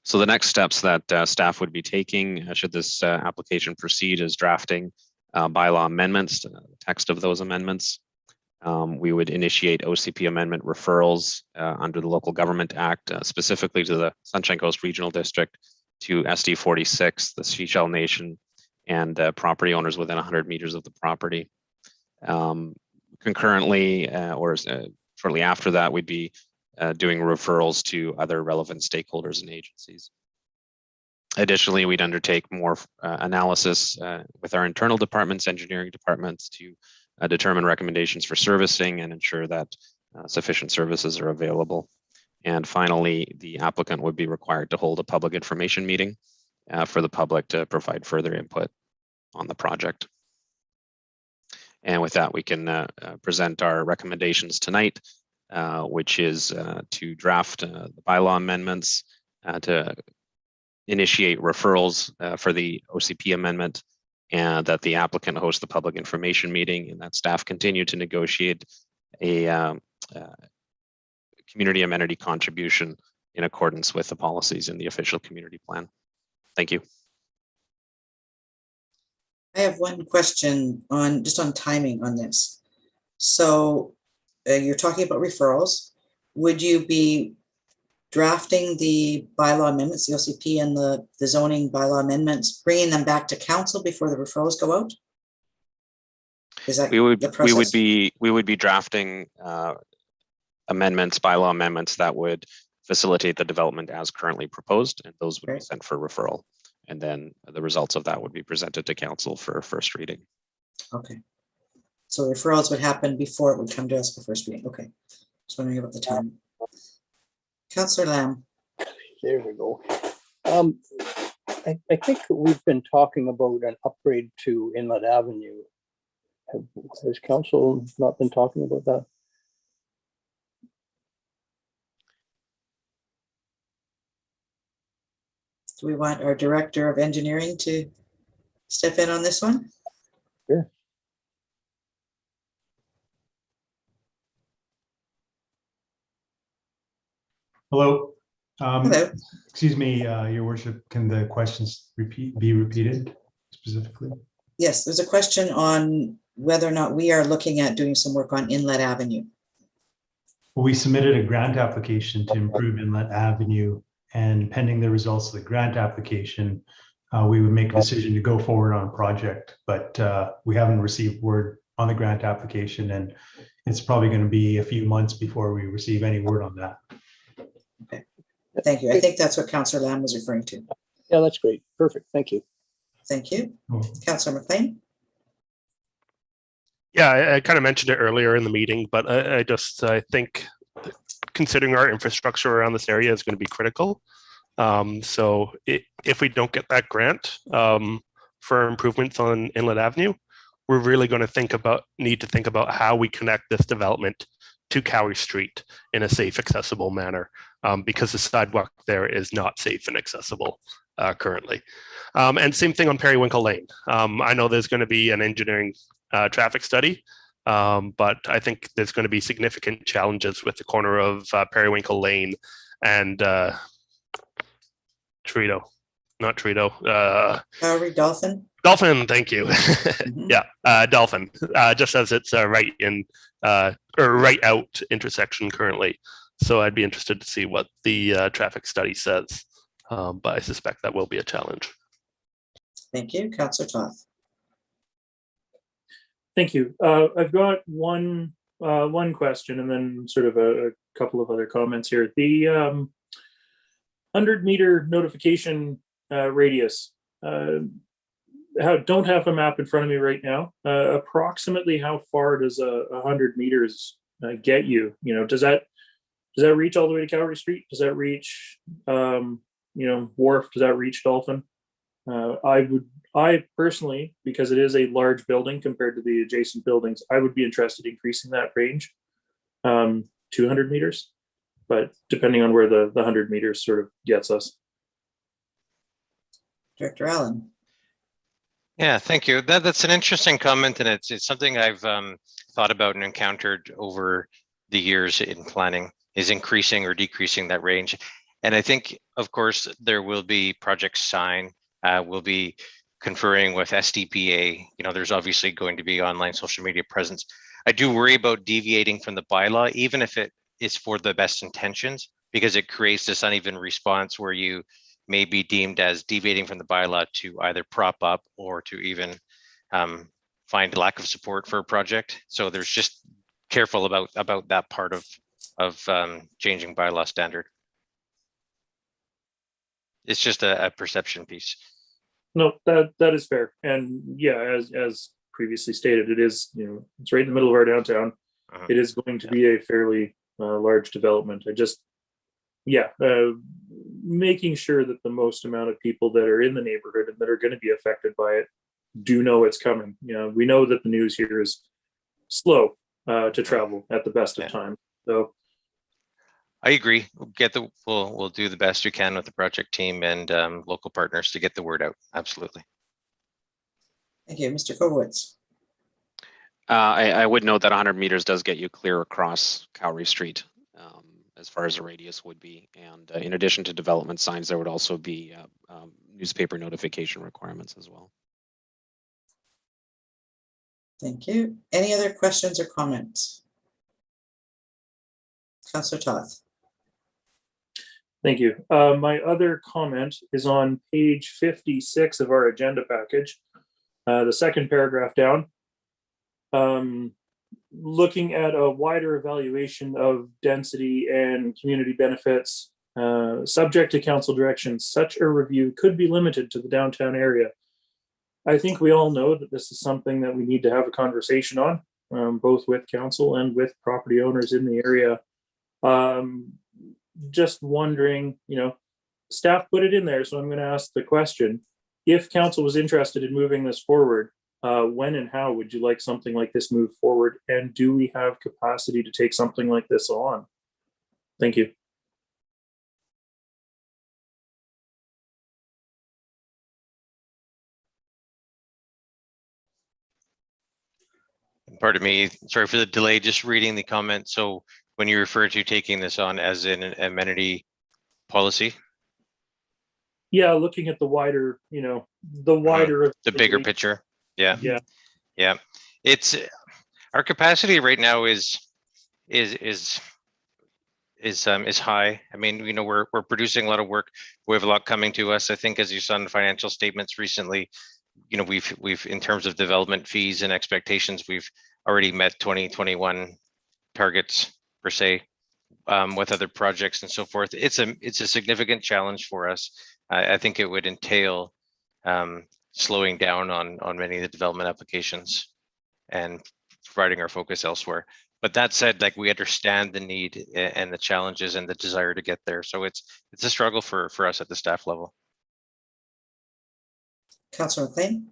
So the next steps that staff would be taking should this application proceed is drafting bylaw amendments, the text of those amendments. We would initiate OCP amendment referrals under the Local Government Act, specifically to the Sunshine Coast Regional District, to SD 46, the Seychelles Nation, and property owners within 100 meters of the property. Concurrently, or shortly after that, we'd be doing referrals to other relevant stakeholders and agencies. Additionally, we'd undertake more analysis with our internal departments, engineering departments, to determine recommendations for servicing and ensure that sufficient services are available. And finally, the applicant would be required to hold a public information meeting for the public to provide further input on the project. And with that, we can present our recommendations tonight, which is to draft the bylaw amendments, to initiate referrals for the OCP amendment, and that the applicant host the public information meeting, and that staff continue to negotiate a community amenity contribution in accordance with the policies in the official community plan. Thank you. I have one question on timing on this. So you're talking about referrals. Would you be drafting the bylaw amendments, the OCP and the zoning bylaw amendments, bringing them back to council before the referrals go out? Is that the process? We would be drafting amendments, bylaw amendments that would facilitate the development as currently proposed, and those would be sent for referral. And then the results of that would be presented to council for first reading. Okay. So referrals would happen before it would come to us for first reading. Okay. Just wondering about the time. Councillor Lamb. There we go. I think we've been talking about an upgrade to Inlet Avenue. Has council not been talking about that? Do we want our Director of Engineering to step in on this one? Sure. Hello. Hello. Excuse me, Your Worship, can the questions be repeated specifically? Yes, there's a question on whether or not we are looking at doing some work on Inlet Avenue. Well, we submitted a grant application to improve Inlet Avenue, and pending the results of the grant application, we would make a decision to go forward on a project, but we haven't received word on the grant application, and it's probably going to be a few months before we receive any word on that. thank you. I think that's what Councillor Lamb was referring to. Yeah, that's great. Perfect. Thank you. Thank you. Oh. Councillor McLean? Yeah, I kind of mentioned it earlier in the meeting, but I think considering our infrastructure around this area is going to be critical. So if we don't get that grant for improvements on Inlet Avenue, we're really going to need to think about how we connect this development to Cowie Street in a safe, accessible manner, because the sidewalk there is not safe and accessible currently. And same thing on Periwinkle Lane. I know there's going to be an engineering traffic study, but I think there's going to be significant challenges with the corner of Periwinkle Lane and Bowery Dolphin? Dolphin, thank you. Yeah, Dolphin, just as it's right in or right out intersection currently. So I'd be interested to see what the traffic study says, but I suspect that will be a challenge. Thank you. Councillor Toth. Thank you. I've got one question and then sort of a couple of other comments here. The 100-meter notification radius. Don't have a map in front of me right now. Approximately how far does 100 meters get you? You know, does that reach all the way to Cowie Street? Does that reach Wharf? Does that reach Dolphin? I personally, because it is a large building compared to the adjacent buildings, I would be interested in increasing that range 200 meters, but depending on where the 100 meters sort of gets us. Director Allen. Yeah, thank you. That's an interesting comment, and it's something I've thought about and encountered over the years in planning, is increasing or decreasing that range. And I think, of course, there will be project sign. We'll be conferring with SDPA. You know, there's obviously going to be online social media presence. I do worry about deviating from the bylaw, even if it is for the best intentions, because it creates this uneven response where you may be deemed as deviating from the bylaw to either prop up or to even find lack of support for a project. So there's just careful about that part of changing bylaw standard. It's just a perception piece. No, that is fair. And yeah, as previously stated, it is, it's right in the middle of our downtown. It is going to be a fairly large development. Making sure that the most amount of people that are in the neighborhood and that are going to be affected by it do know it's coming. We know that the news here is slow to travel at the best of times. So I agree. We'll do the best we can with the project team and local partners to get the word out. Absolutely. Thank you. Mr. Kovowitz. I would note that 100 meters does get you clear across Cowie Street as far as a radius would be. And in addition to development signs, there would also be newspaper notification requirements as well. Thank you. Any other questions or comments? Councillor Toth. Thank you. My other comment is on page 56 of our agenda package, the second paragraph down. Looking at a wider evaluation of density and community benefits, subject to council direction, such a review could be limited to the downtown area. I think we all know that this is something that we need to have a conversation on, both with council and with property owners in the area. Just wondering, staff put it in there, so I'm going to ask the question. If council was interested in moving this forward, when and how would you like something like this moved forward? And do we have capacity to take something like this on? Thank you. Pardon me, sorry for the delay, just reading the comment. So when you refer to taking this on as an amenity policy? Yeah, looking at the wider, the bigger picture. Yeah. It's our capacity right now is high. I mean, we're producing a lot of work. We have a lot coming to us. I think, as you saw in the financial statements recently, we've in terms of development fees and expectations, we've already met 2021 targets per se. with other projects and so forth. It's a significant challenge for us. I think it would entail slowing down on many of the development applications and providing our focus elsewhere. But that said, like, we understand the need and the challenges and the desire to get there. So it's a struggle for us at the staff level. Councillor McLean.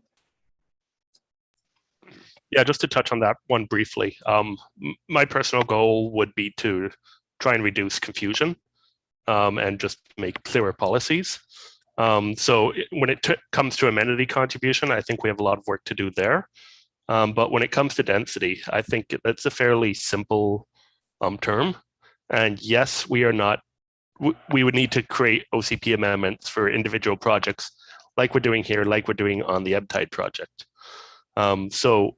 Yeah, just to touch on that one briefly. My personal goal would be to try and reduce confusion and just make clearer policies. So when it comes to amenity contribution, I think we have a lot of work to do there. But when it comes to density, I think that's a fairly simple term. And yes, we would need to create OCP amendments for individual projects like we're doing here, like we're doing on the Ebbtide project. So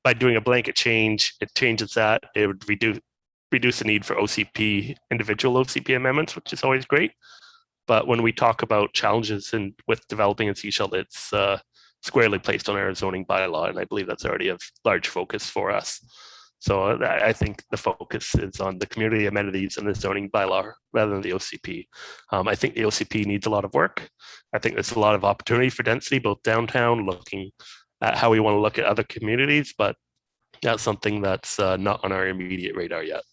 by doing a blanket change, it changes that. It would reduce the need for individual OCP amendments, which is always great. But when we talk about challenges with developing in Sechelt, it's squarely placed on our zoning bylaw, and I believe that's already a large focus for us. So I think the focus is on the community amenities and the zoning bylaw rather than the OCP. I think the OCP needs a lot of work. I think there's a lot of opportunity for density, both downtown, looking at how we want to look at other communities, but that's something that's not on our immediate radar yet.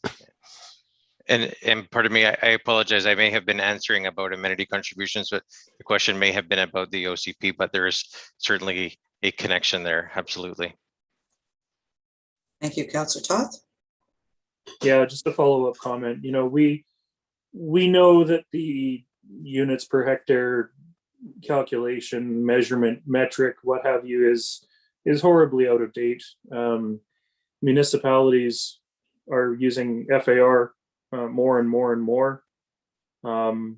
And pardon me, I apologize. I may have been answering about amenity contributions, but the question may have been about the OCP, but there is certainly a connection there. Absolutely. Thank you, Councillor Toth. Yeah, just a follow-up comment. You know, we know that the units per hectare calculation, measurement, metric, what have you, is horribly out of date. Municipalities are using FAR more and more and more. You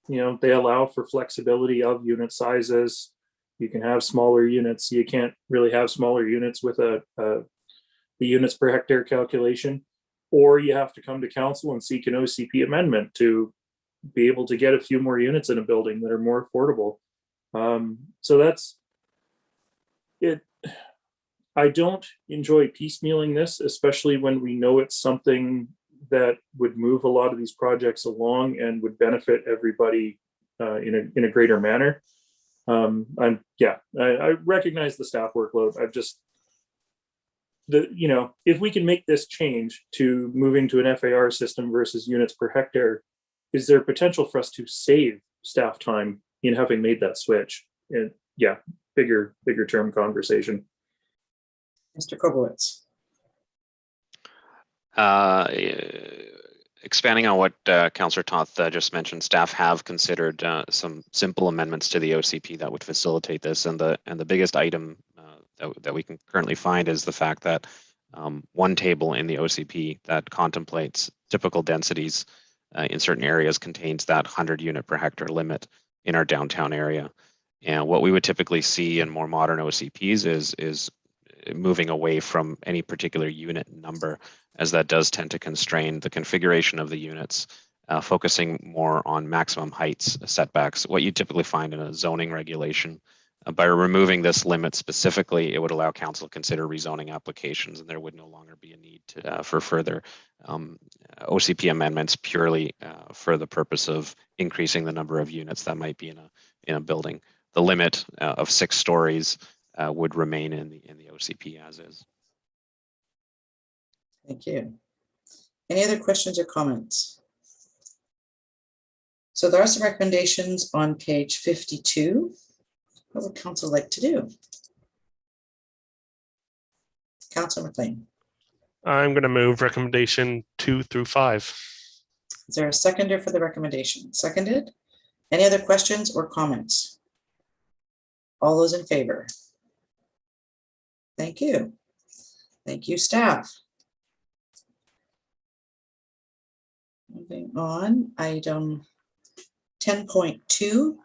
know, they allow for flexibility of unit sizes. You can have smaller units. You can't really have smaller units with the units per hectare calculation, or you have to come to council and seek an OCP amendment to be able to get a few more units in a building that are more affordable. So that's it. I don't enjoy piecemealing this, especially when we know it's something that would move a lot of these projects along and would benefit everybody in a greater manner. I recognize the staff workload. If we can make this change to moving to an FAR system versus units per hectare, is there potential for us to save staff time in having made that switch? And yeah, bigger term conversation. Mr. Kobowitz. Expanding on what Councillor Toth just mentioned, staff have considered some simple amendments to the OCP that would facilitate this, and the biggest item that we can currently find is the fact that one table in the OCP that contemplates typical densities in certain areas contains that 100 unit per hectare limit in our downtown area. And what we would typically see in more modern OCPs is moving away from any particular unit number, as that does tend to constrain the configuration of the units, focusing more on maximum heights, setbacks. What you typically find in a zoning regulation, by removing this limit specifically, it would allow council to consider rezoning applications, and there would no longer be a need for further OCP amendments purely for the purpose of increasing the number of units that might be in a building. The limit of 6 stories would remain in the OCP as is. Thank you. Any other questions or comments? So there are some recommendations on page 52. What would council like to do? Councillor McLean. I'm going to move recommendation 2 through 5. Is there a seconder for the recommendation? Seconded. Any other questions or comments? All those in favor? Thank you. Thank you, staff. Moving on, item 10.2.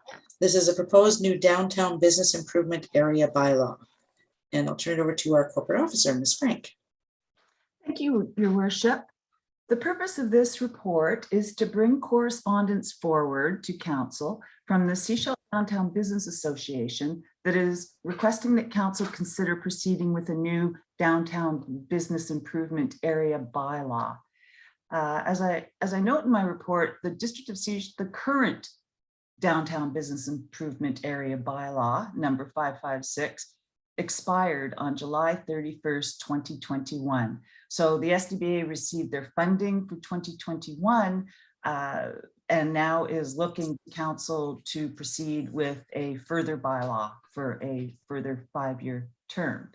This is a proposed new downtown business improvement area bylaw. And I'll turn it over to our corporate officer, Ms. Frank. Thank you, Your Worship. The purpose of this report is to bring correspondence forward to Council from the Sechelt Downtown Business Association that is requesting that Council consider proceeding with a new downtown business improvement area bylaw. As I note in my report, the District of the current Downtown Business Improvement Area Bylaw number 556 expired on July 31st, 2021. So the SDBA received their funding for 2021 and now is looking to council to proceed with a further bylaw for a further 5-year term.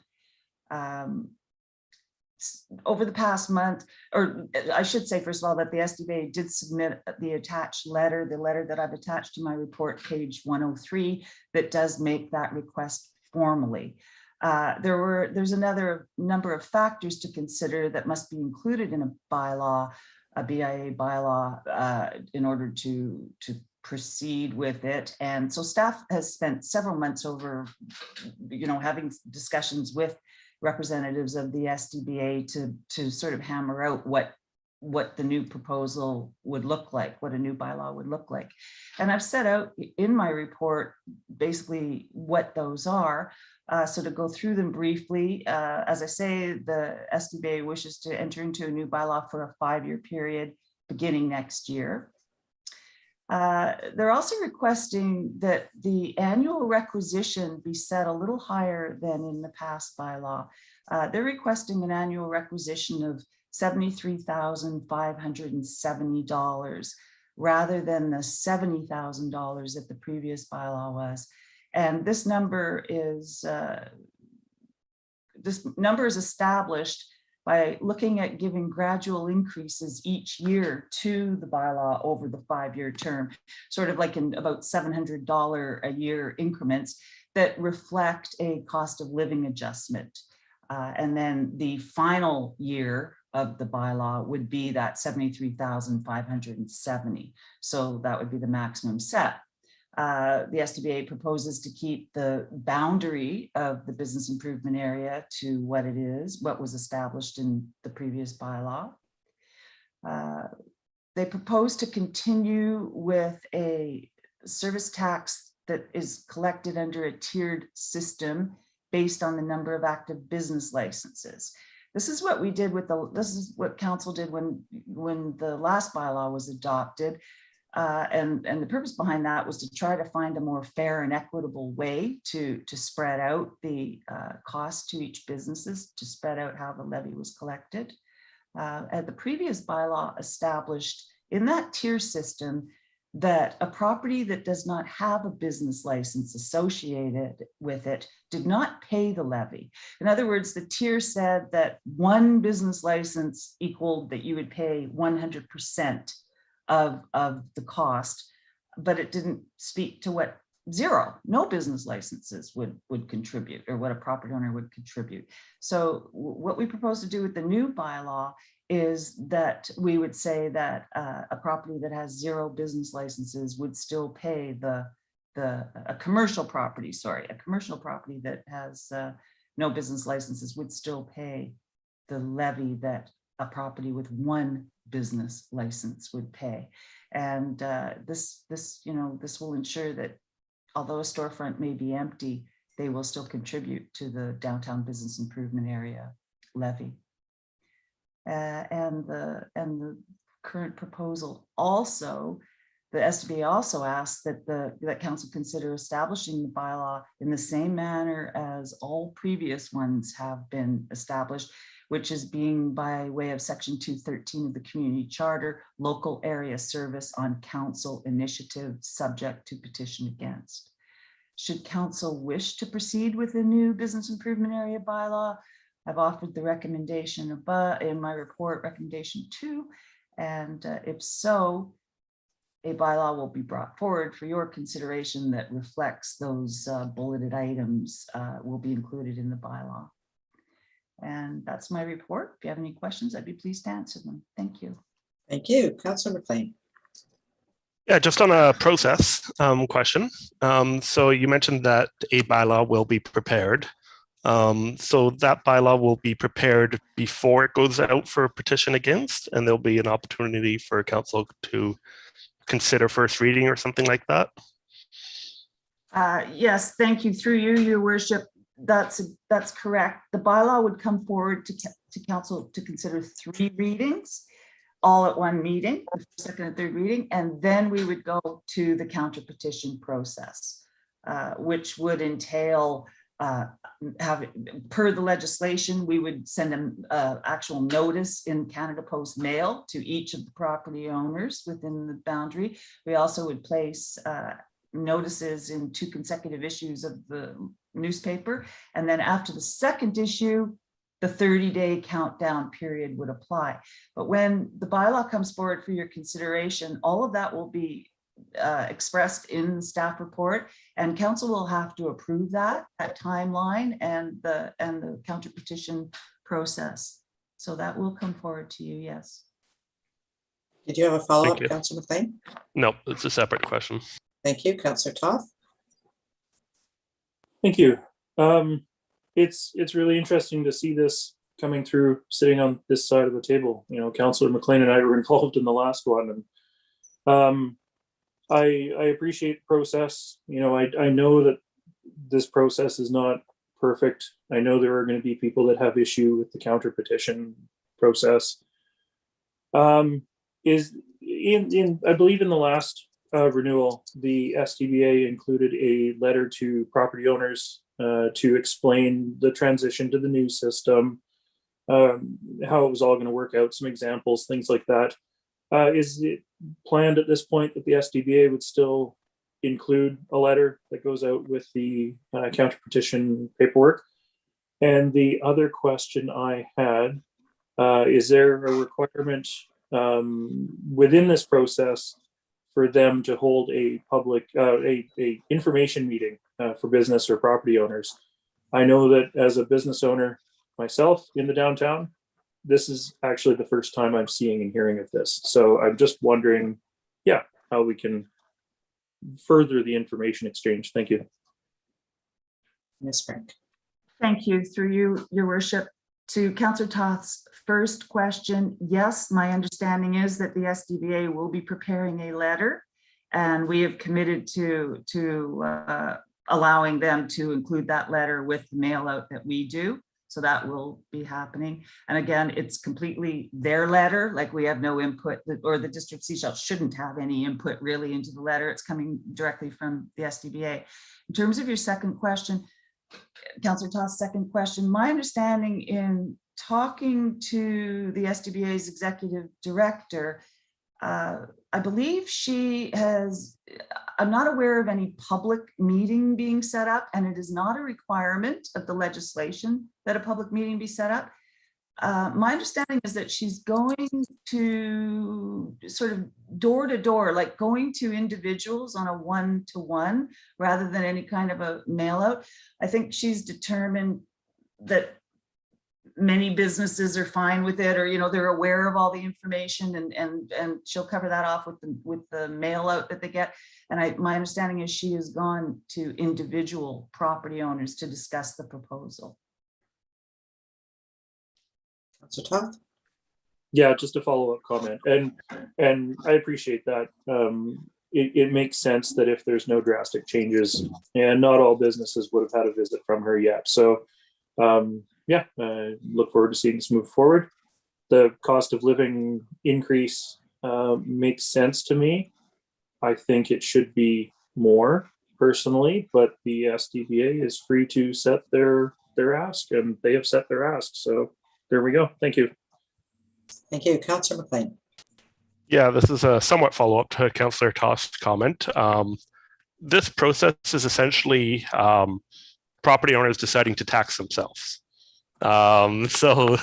Over the past month, or I should say, first of all, that the SDBA did submit the attached letter, the letter that I've attached to my report, page 103, that does make that request formally. There's another number of factors to consider that must be included in a bylaw, a BIA bylaw, in order to proceed with it. And so staff has spent several months over, having discussions with representatives of the SDBA to sort of hammer out what the new proposal would look like, what a new bylaw would look like. And I've set out in my report basically what those are. So to go through them briefly, as I say, the SDBA wishes to enter into a new bylaw for a 5-year period beginning next year. They're also requesting that the annual requisition be set a little higher than in the past bylaw. They're requesting an annual requisition of $73,570 rather than the $70,000 that the previous bylaw was. And this number is established by looking at giving gradual increases each year to the bylaw over the 5-year term, sort of like in about $700 a year increments that reflect a cost of living adjustment. And then the final year of the bylaw would be that $73,570. So that would be the maximum set. The SDBA proposes to keep the boundary of the business improvement area to what it is, what was established in the previous bylaw. They propose to continue with a service tax that is collected under a tiered system based on the number of active business licenses. This is what we did with this is what council did when the last bylaw was adopted. And the purpose behind that was to try to find a more fair and equitable way to spread out the cost to each businesses, to spread out how the levy was collected. And the previous bylaw established in that tier system that a property that does not have a business license associated with it did not pay the levy. In other words, the tier said that one business license equaled that you would pay 100% of the cost, but it didn't speak to what no business licenses would contribute, or what a property owner would contribute. So what we propose to do with the new bylaw is that we would say that a property that has 0 business licenses would still pay a commercial property that has no business licenses would still pay the levy that a property with 1 business license would pay. And this will ensure that although a storefront may be empty, they will still contribute to the downtown business improvement area levy. And the current proposal also, the SDBA also asks that that council consider establishing the bylaw in the same manner as all previous ones have been established, which is being by way of section 213 of the community charter, local area service on council initiative subject to petition against. Should council wish to proceed with a new business improvement area bylaw, I've offered the recommendation above in my report, recommendation 2, and if so, a bylaw will be brought forward for your consideration that reflects those bulleted items will be included in the bylaw. And that's my report. If you have any questions, I'd be pleased to answer them. Thank you. Thank you. Councillor McLean. Yeah, just on a process question. So you mentioned that a bylaw will be prepared. So that bylaw will be prepared before it goes out for a petition against, and there'll be an opportunity for council to consider first reading or something like that. Yes, thank you. Through you, your worship. That's correct. The bylaw would come forward to council to consider 3 readings. all at one meeting, the second and third reading, and then we would go to the counter petition process, which would entail per the legislation, we would send an actual notice in Canada Post mail to each of the property owners within the boundary. We also would place notices in 2 consecutive issues of the newspaper. And then after the second issue, the 30-day countdown period would apply. But when the bylaw comes forward for your consideration, all of that will be expressed in the staff report, and council will have to approve that timeline and the counter petition process. So that will come forward to you, yes. Did you have a follow-up, Thank you. Councillor McLean? No, it's a separate question. Thank you, Councillor Toth. Thank you. It's really interesting to see this coming through, sitting on this side of the table. You know, Councillor McLean and I were involved in the last one, and I appreciate the process. You know, I know that this process is not perfect. I know there are going to be people that have issue with the counter petition process. I believe in the last renewal, the SDBA included a letter to property owners to explain the transition to the new system, how it was all going to work out, some examples, things like that. Is it planned at this point that the SDBA would still include a letter that goes out with the counter petition paperwork? And the other question I had, is there a requirement within this process for them to hold a public, a information meeting for business or property owners? I know that as a business owner myself in the downtown, this is actually the first time I'm seeing and hearing of this. So I'm just wondering, yeah, how we can further the information exchange. Thank you. Ms. Frank. Thank you. Through you, Your Worship. To Councillor Toth's first question, yes, my understanding is that the SDBA will be preparing a letter, and we have committed to allowing them to include that letter with the mail out that we do. So that will be happening. And again, it's completely their letter, like we have no input, or the District Sechelt shouldn't have any input really into the letter. It's coming directly from the SDBA. In terms of your second question, Councillor Toth's second question, my understanding in talking to the SDBA's executive director, I believe she has, I'm not aware of any public meeting being set up, and it is not a requirement of the legislation that a public meeting be set up. My understanding is that she's going to sort of door to door, like going to individuals on a one-to-one rather than any kind of a mail out. I think she's determined that many businesses are fine with it, or, you know, they're aware of all the information, and she'll cover that off with the mail out that they get. And my understanding is she has gone to individual property owners to discuss the proposal. Councillor Toth. Yeah, just a follow-up comment, and I appreciate that. It makes sense that if there's no drastic changes, and not all businesses would have had a visit from her yet. So yeah, look forward to seeing this move forward. The cost of living increase makes sense to me. I think it should be more personally, but the SDBA is free to set their ask, and they have set their ask. So there we go. Thank you. Thank you, Councillor McLean. Yeah, this is a somewhat follow-up to Councillor Toth's comment. This process is essentially property owners deciding to tax themselves. So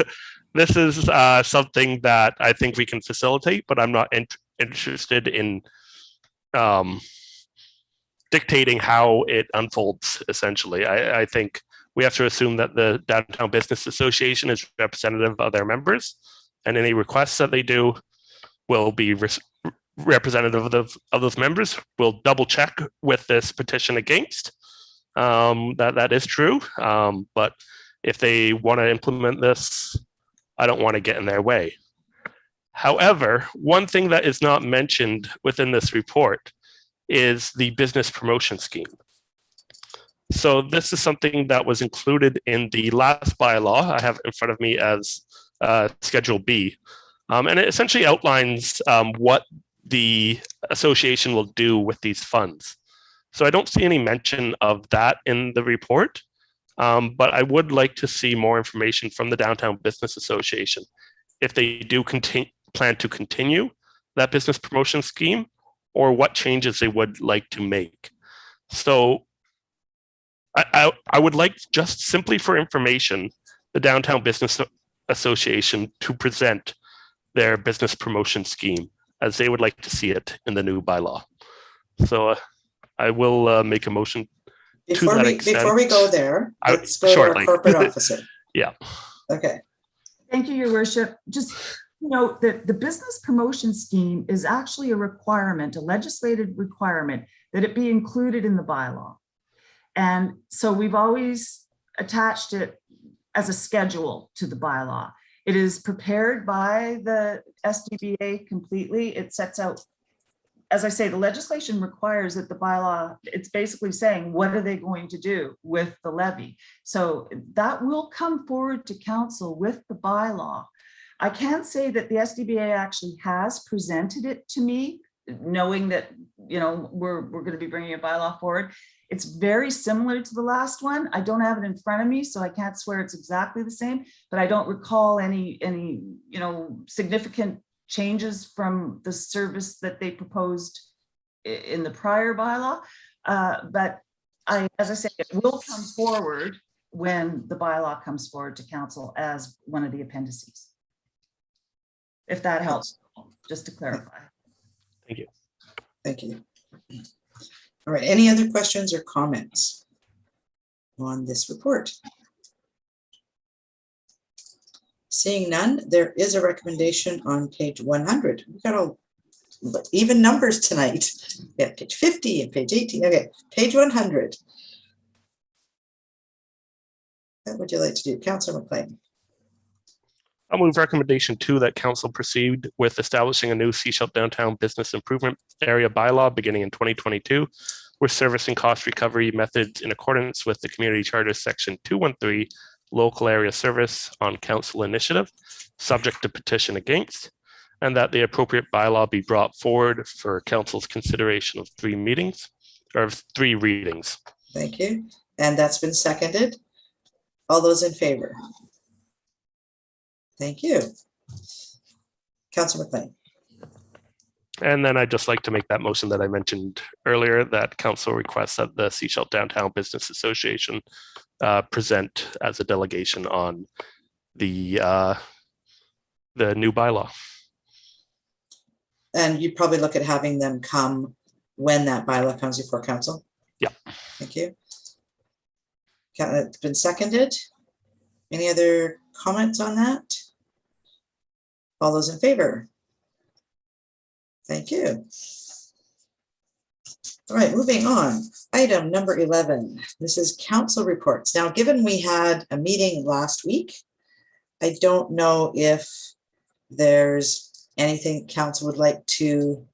this is something that I think we can facilitate, but I'm not interested in dictating how it unfolds, essentially. I think we have to assume that the Downtown Business Association is representative of their members, and any requests that they do will be representative of those members. We'll double check with this petition against that is true. But if they want to implement this, I don't want to get in their way. However, one thing that is not mentioned within this report is the business promotion scheme. So this is something that was included in the last bylaw I have in front of me as Schedule B. And it essentially outlines what the association will do with these funds. So I don't see any mention of that in the report, but I would like to see more information from the Downtown Business Association if they do plan to continue that business promotion scheme, or what changes they would like to make. So I would like, just simply for information, the Downtown Business Association to present their business promotion scheme as they would like to see it in the new bylaw. So I will make a motion to that extent. Before we go there, let's go to our corporate officer. Yeah. Okay. Thank you, Your Worship. Just note that the business promotion scheme is actually a requirement, a legislated requirement, that it be included in the bylaw. And so we've always attached it as a schedule to the bylaw. It is prepared by the SDBA completely. It sets out, as I say, the legislation requires that the bylaw, it's basically saying, what are they going to do with the levy? So that will come forward to council with the bylaw. I can say that the SDBA actually has presented it to me, knowing that, you know, we're going to be bringing a bylaw forward. It's very similar to the last one. I don't have it in front of me, so I can't swear it's exactly the same, but I don't recall any, you know, significant changes from the service that they proposed in the prior bylaw. But as I say, it will come forward when the bylaw comes forward to council as one of the appendices. If that helps, just to clarify. Thank you. Thank you. All right, any other questions or comments on this report? Seeing none, there is a recommendation on page 100. We've got all even numbers tonight. Yeah, page 50 and page 18. Okay, page 100. What would you like to do, Councillor McLean? I'll move recommendation 2 that council proceed with establishing a new Sechelt Downtown Business Improvement Area bylaw beginning in 2022 with service and cost recovery methods in accordance with the Community Charter Section 213 local area service on council initiative, subject to petition against, and that the appropriate bylaw be brought forward for council's consideration of 3 meetings or 3 readings. Thank you. And that's been seconded. All those in favor? Thank you. Councillor McLean. And then I'd just like to make that motion that I mentioned earlier, that council requests that the Sechelt Downtown Business Association present as a delegation on the new bylaw. And you'd probably look at having them come when that bylaw comes before council? Yeah. Thank you. It's been seconded. Any other comments on that? All those in favor? Thank you. All right, moving on. Item number 11. This is council reports. Now, given we had a meeting last week, I don't know if there's anything council would like to.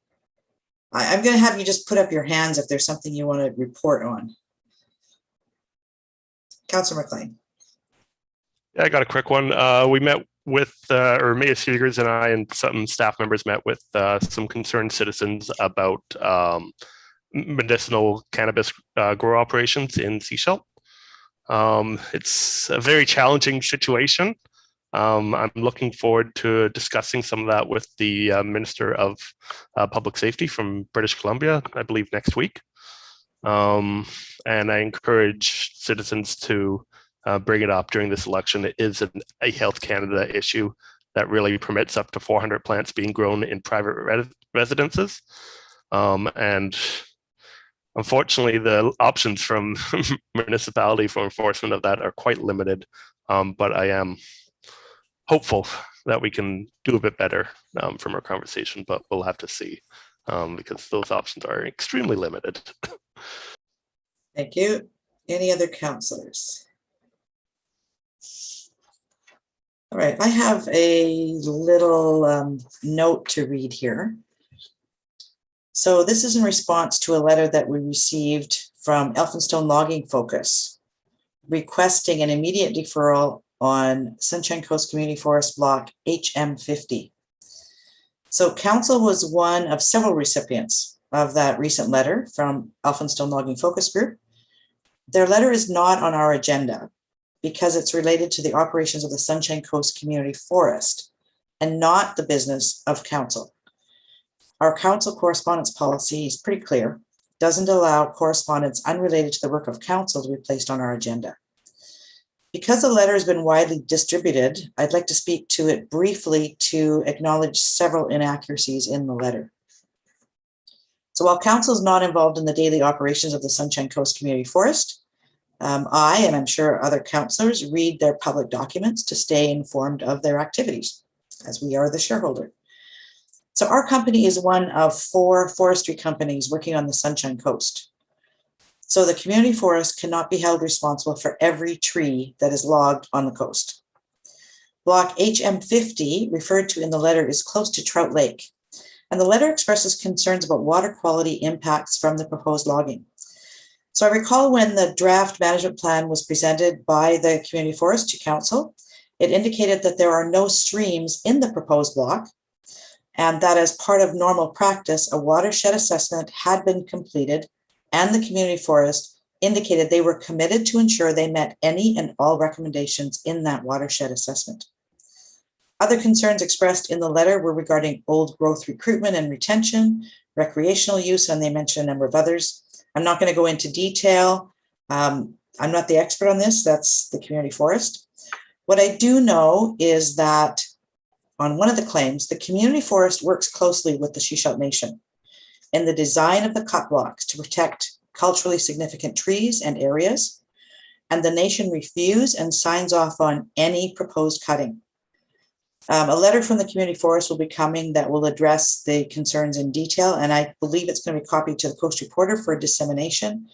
I'm going to have you just put up your hands if there's something you want to report on. Councillor McLean. Yeah, I got a quick one. We met with, or Mia Seegers and I and some staff members met with some concerned citizens about medicinal cannabis grow operations in Sechelt. It's a very challenging situation. I'm looking forward to discussing some of that with the Minister of Public Safety from British Columbia, I believe next week. And I encourage citizens to bring it up during this election. It is a Health Canada issue that really permits up to 400 plants being grown in private residences. And unfortunately, the options from municipality for enforcement of that are quite limited, but I am hopeful that we can do a bit better from our conversation, but we'll have to see because those options are extremely limited. Thank you. Any other councillors? All right, I have a little note to read here. So this is in response to a letter that we received from Elphinstone Logging Focus requesting an immediate deferral on Sunshine Coast Community Forest Block HM50. So council was one of several recipients of that recent letter from Elphinstone Logging Focus Group. Their letter is not on our agenda because it's related to the operations of the Sunshine Coast Community Forest and not the business of council. Our council correspondence policy is pretty clear, doesn't allow correspondence unrelated to the work of council to be placed on our agenda. Because the letter has been widely distributed, I'd like to speak to it briefly to acknowledge several inaccuracies in the letter. So while council is not involved in the daily operations of the Sunshine Coast Community Forest, I, and I'm sure other councillors, read their public documents to stay informed of their activities, as we are the shareholder. So our company is one of 4 forestry companies working on the Sunshine Coast. So the community forest cannot be held responsible for every tree that is logged on the coast. Block HM50, referred to in the letter, is close to Trout Lake, and the letter expresses concerns about water quality impacts from the proposed logging. So I recall when the draft management plan was presented by the community forest to council, it indicated that there are no streams in the proposed block, and that as part of normal practice, a watershed assessment had been completed, and the community forest indicated they were committed to ensure they met any and all recommendations in that watershed assessment. Other concerns expressed in the letter were regarding old growth recruitment and retention, recreational use, and they mentioned a number of others. I'm not going to go into detail. I'm not the expert on this, that's the community forest. What I do know is that on one of the claims, the community forest works closely with the Shishalt Nation in the design of the cut blocks to protect culturally significant trees and areas, and the nation reviews and signs off on any proposed cutting. A letter from the community forest will be coming that will address the concerns in detail, and I believe it's going to be copied to the Coast Reporter for dissemination.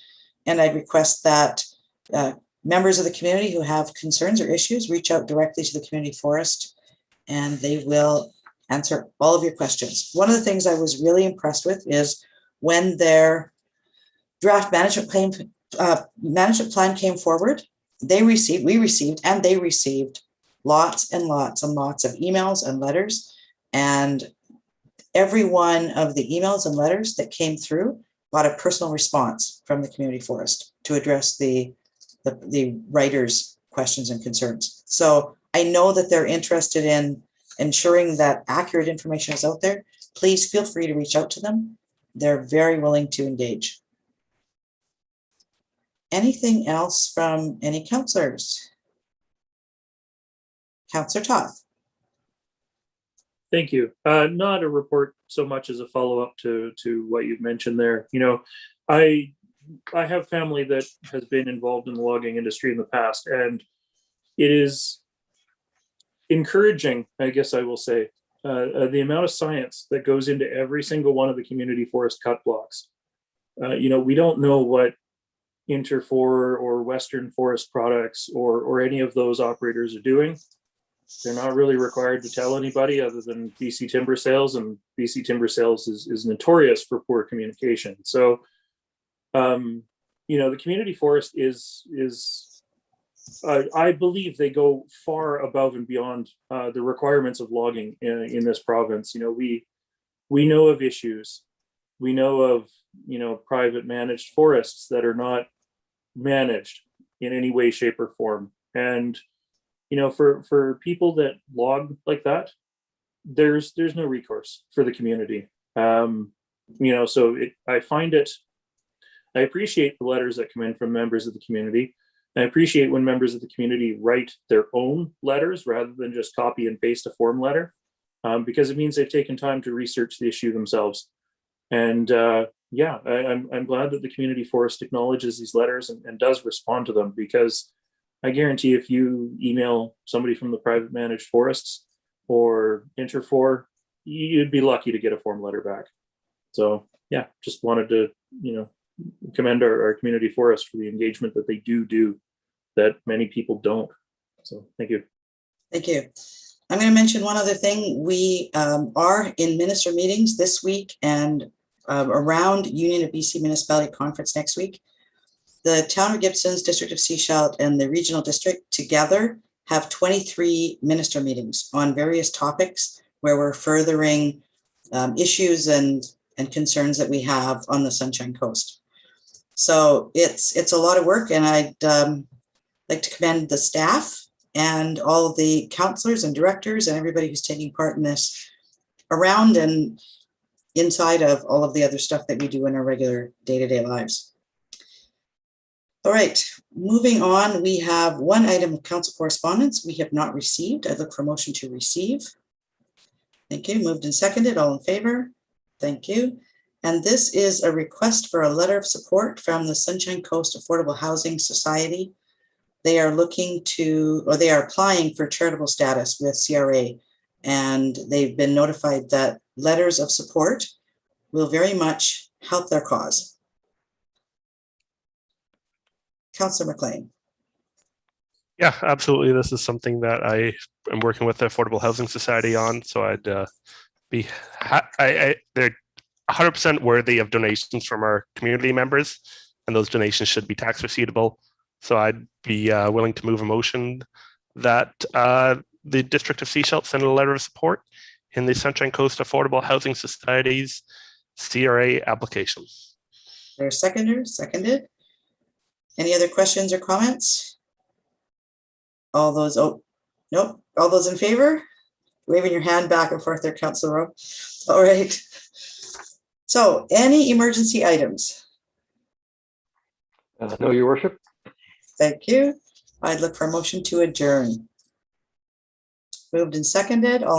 And I request that members of the community who have concerns or issues reach out directly to the community forest, and they will answer all of your questions. One of the things I was really impressed with is when their draft management plan came forward, we received lots and lots and lots of emails and letters, and every one of the emails and letters that came through got a personal response from the community forest to address the writers' questions and concerns. So I know that they're interested in ensuring that accurate information is out there. Please feel free to reach out to them. They're very willing to engage. Anything else from any councillors? Councillor Toth. Thank you. Not a report so much as a follow-up to what you've mentioned there. You know, I have family that has been involved in the logging industry in the past, and it is encouraging, I guess I will say, the amount of science that goes into every single one of the community forest cut blocks. You know, we don't know what Interfor or Western Forest Products or any of those operators are doing. They're not really required to tell anybody other than BC Timber Sales, and BC Timber Sales is notorious for poor communication. So, you know, the community forest is I believe they go far above and beyond the requirements of logging in this province. You know, we know of issues. We know of, you know, private managed forests that are not managed in any way, shape, or form. And you know, for people that log like that, there's no recourse for the community. You know, so I appreciate the letters that come in from members of the community. I appreciate when members of the community write their own letters rather than just copy and paste a form letter, because it means they've taken time to research the issue themselves. And yeah, I'm glad that the community forest acknowledges these letters and does respond to them, because I guarantee if you email somebody from the private managed forests or Interfor, you'd be lucky to get a form letter back. So yeah, just wanted to, you know, commend our community forest for the engagement that they do that many people don't. So thank you. Thank you. I'm going to mention one other thing. We are in minister meetings this week and around Union of BC Municipality Conference next week. The Town of Gibson's, District of Sechelt, and the Regional District together have 23 minister meetings on various topics where we're furthering issues and concerns that we have on the Sunshine Coast. So it's a lot of work, and I'd like to commend the staff and all the counselors and directors and everybody who's taking part in this around and inside of all of the other stuff that we do in our regular day-to-day lives. All right, moving on, we have one item of council correspondence we have not received. I look for motion to receive. Thank you. Moved and seconded. All in favor? Thank you. And this is a request for a letter of support from the Sunshine Coast Affordable Housing Society. They are looking to, or they are applying for charitable status with CRA, and they've been notified that letters of support will very much help their cause. Councillor McLean. Yeah, absolutely. This is something that I am working with the Affordable Housing Society on. So I'd they're 100% worthy of donations from our community members, and those donations should be tax receivable. So I'd be willing to move a motion that the District of Sechelt send a letter of support in the Sunshine Coast Affordable Housing Society's CRA application. There's a seconder, seconded. Any other questions or comments? All those, oh, nope. All those in favor? Waving your hand back and forth there, Councillor Rowe. All right. So any emergency items? No, Your Worship. Thank you. I'd look for a motion to adjourn. Moved and seconded. All in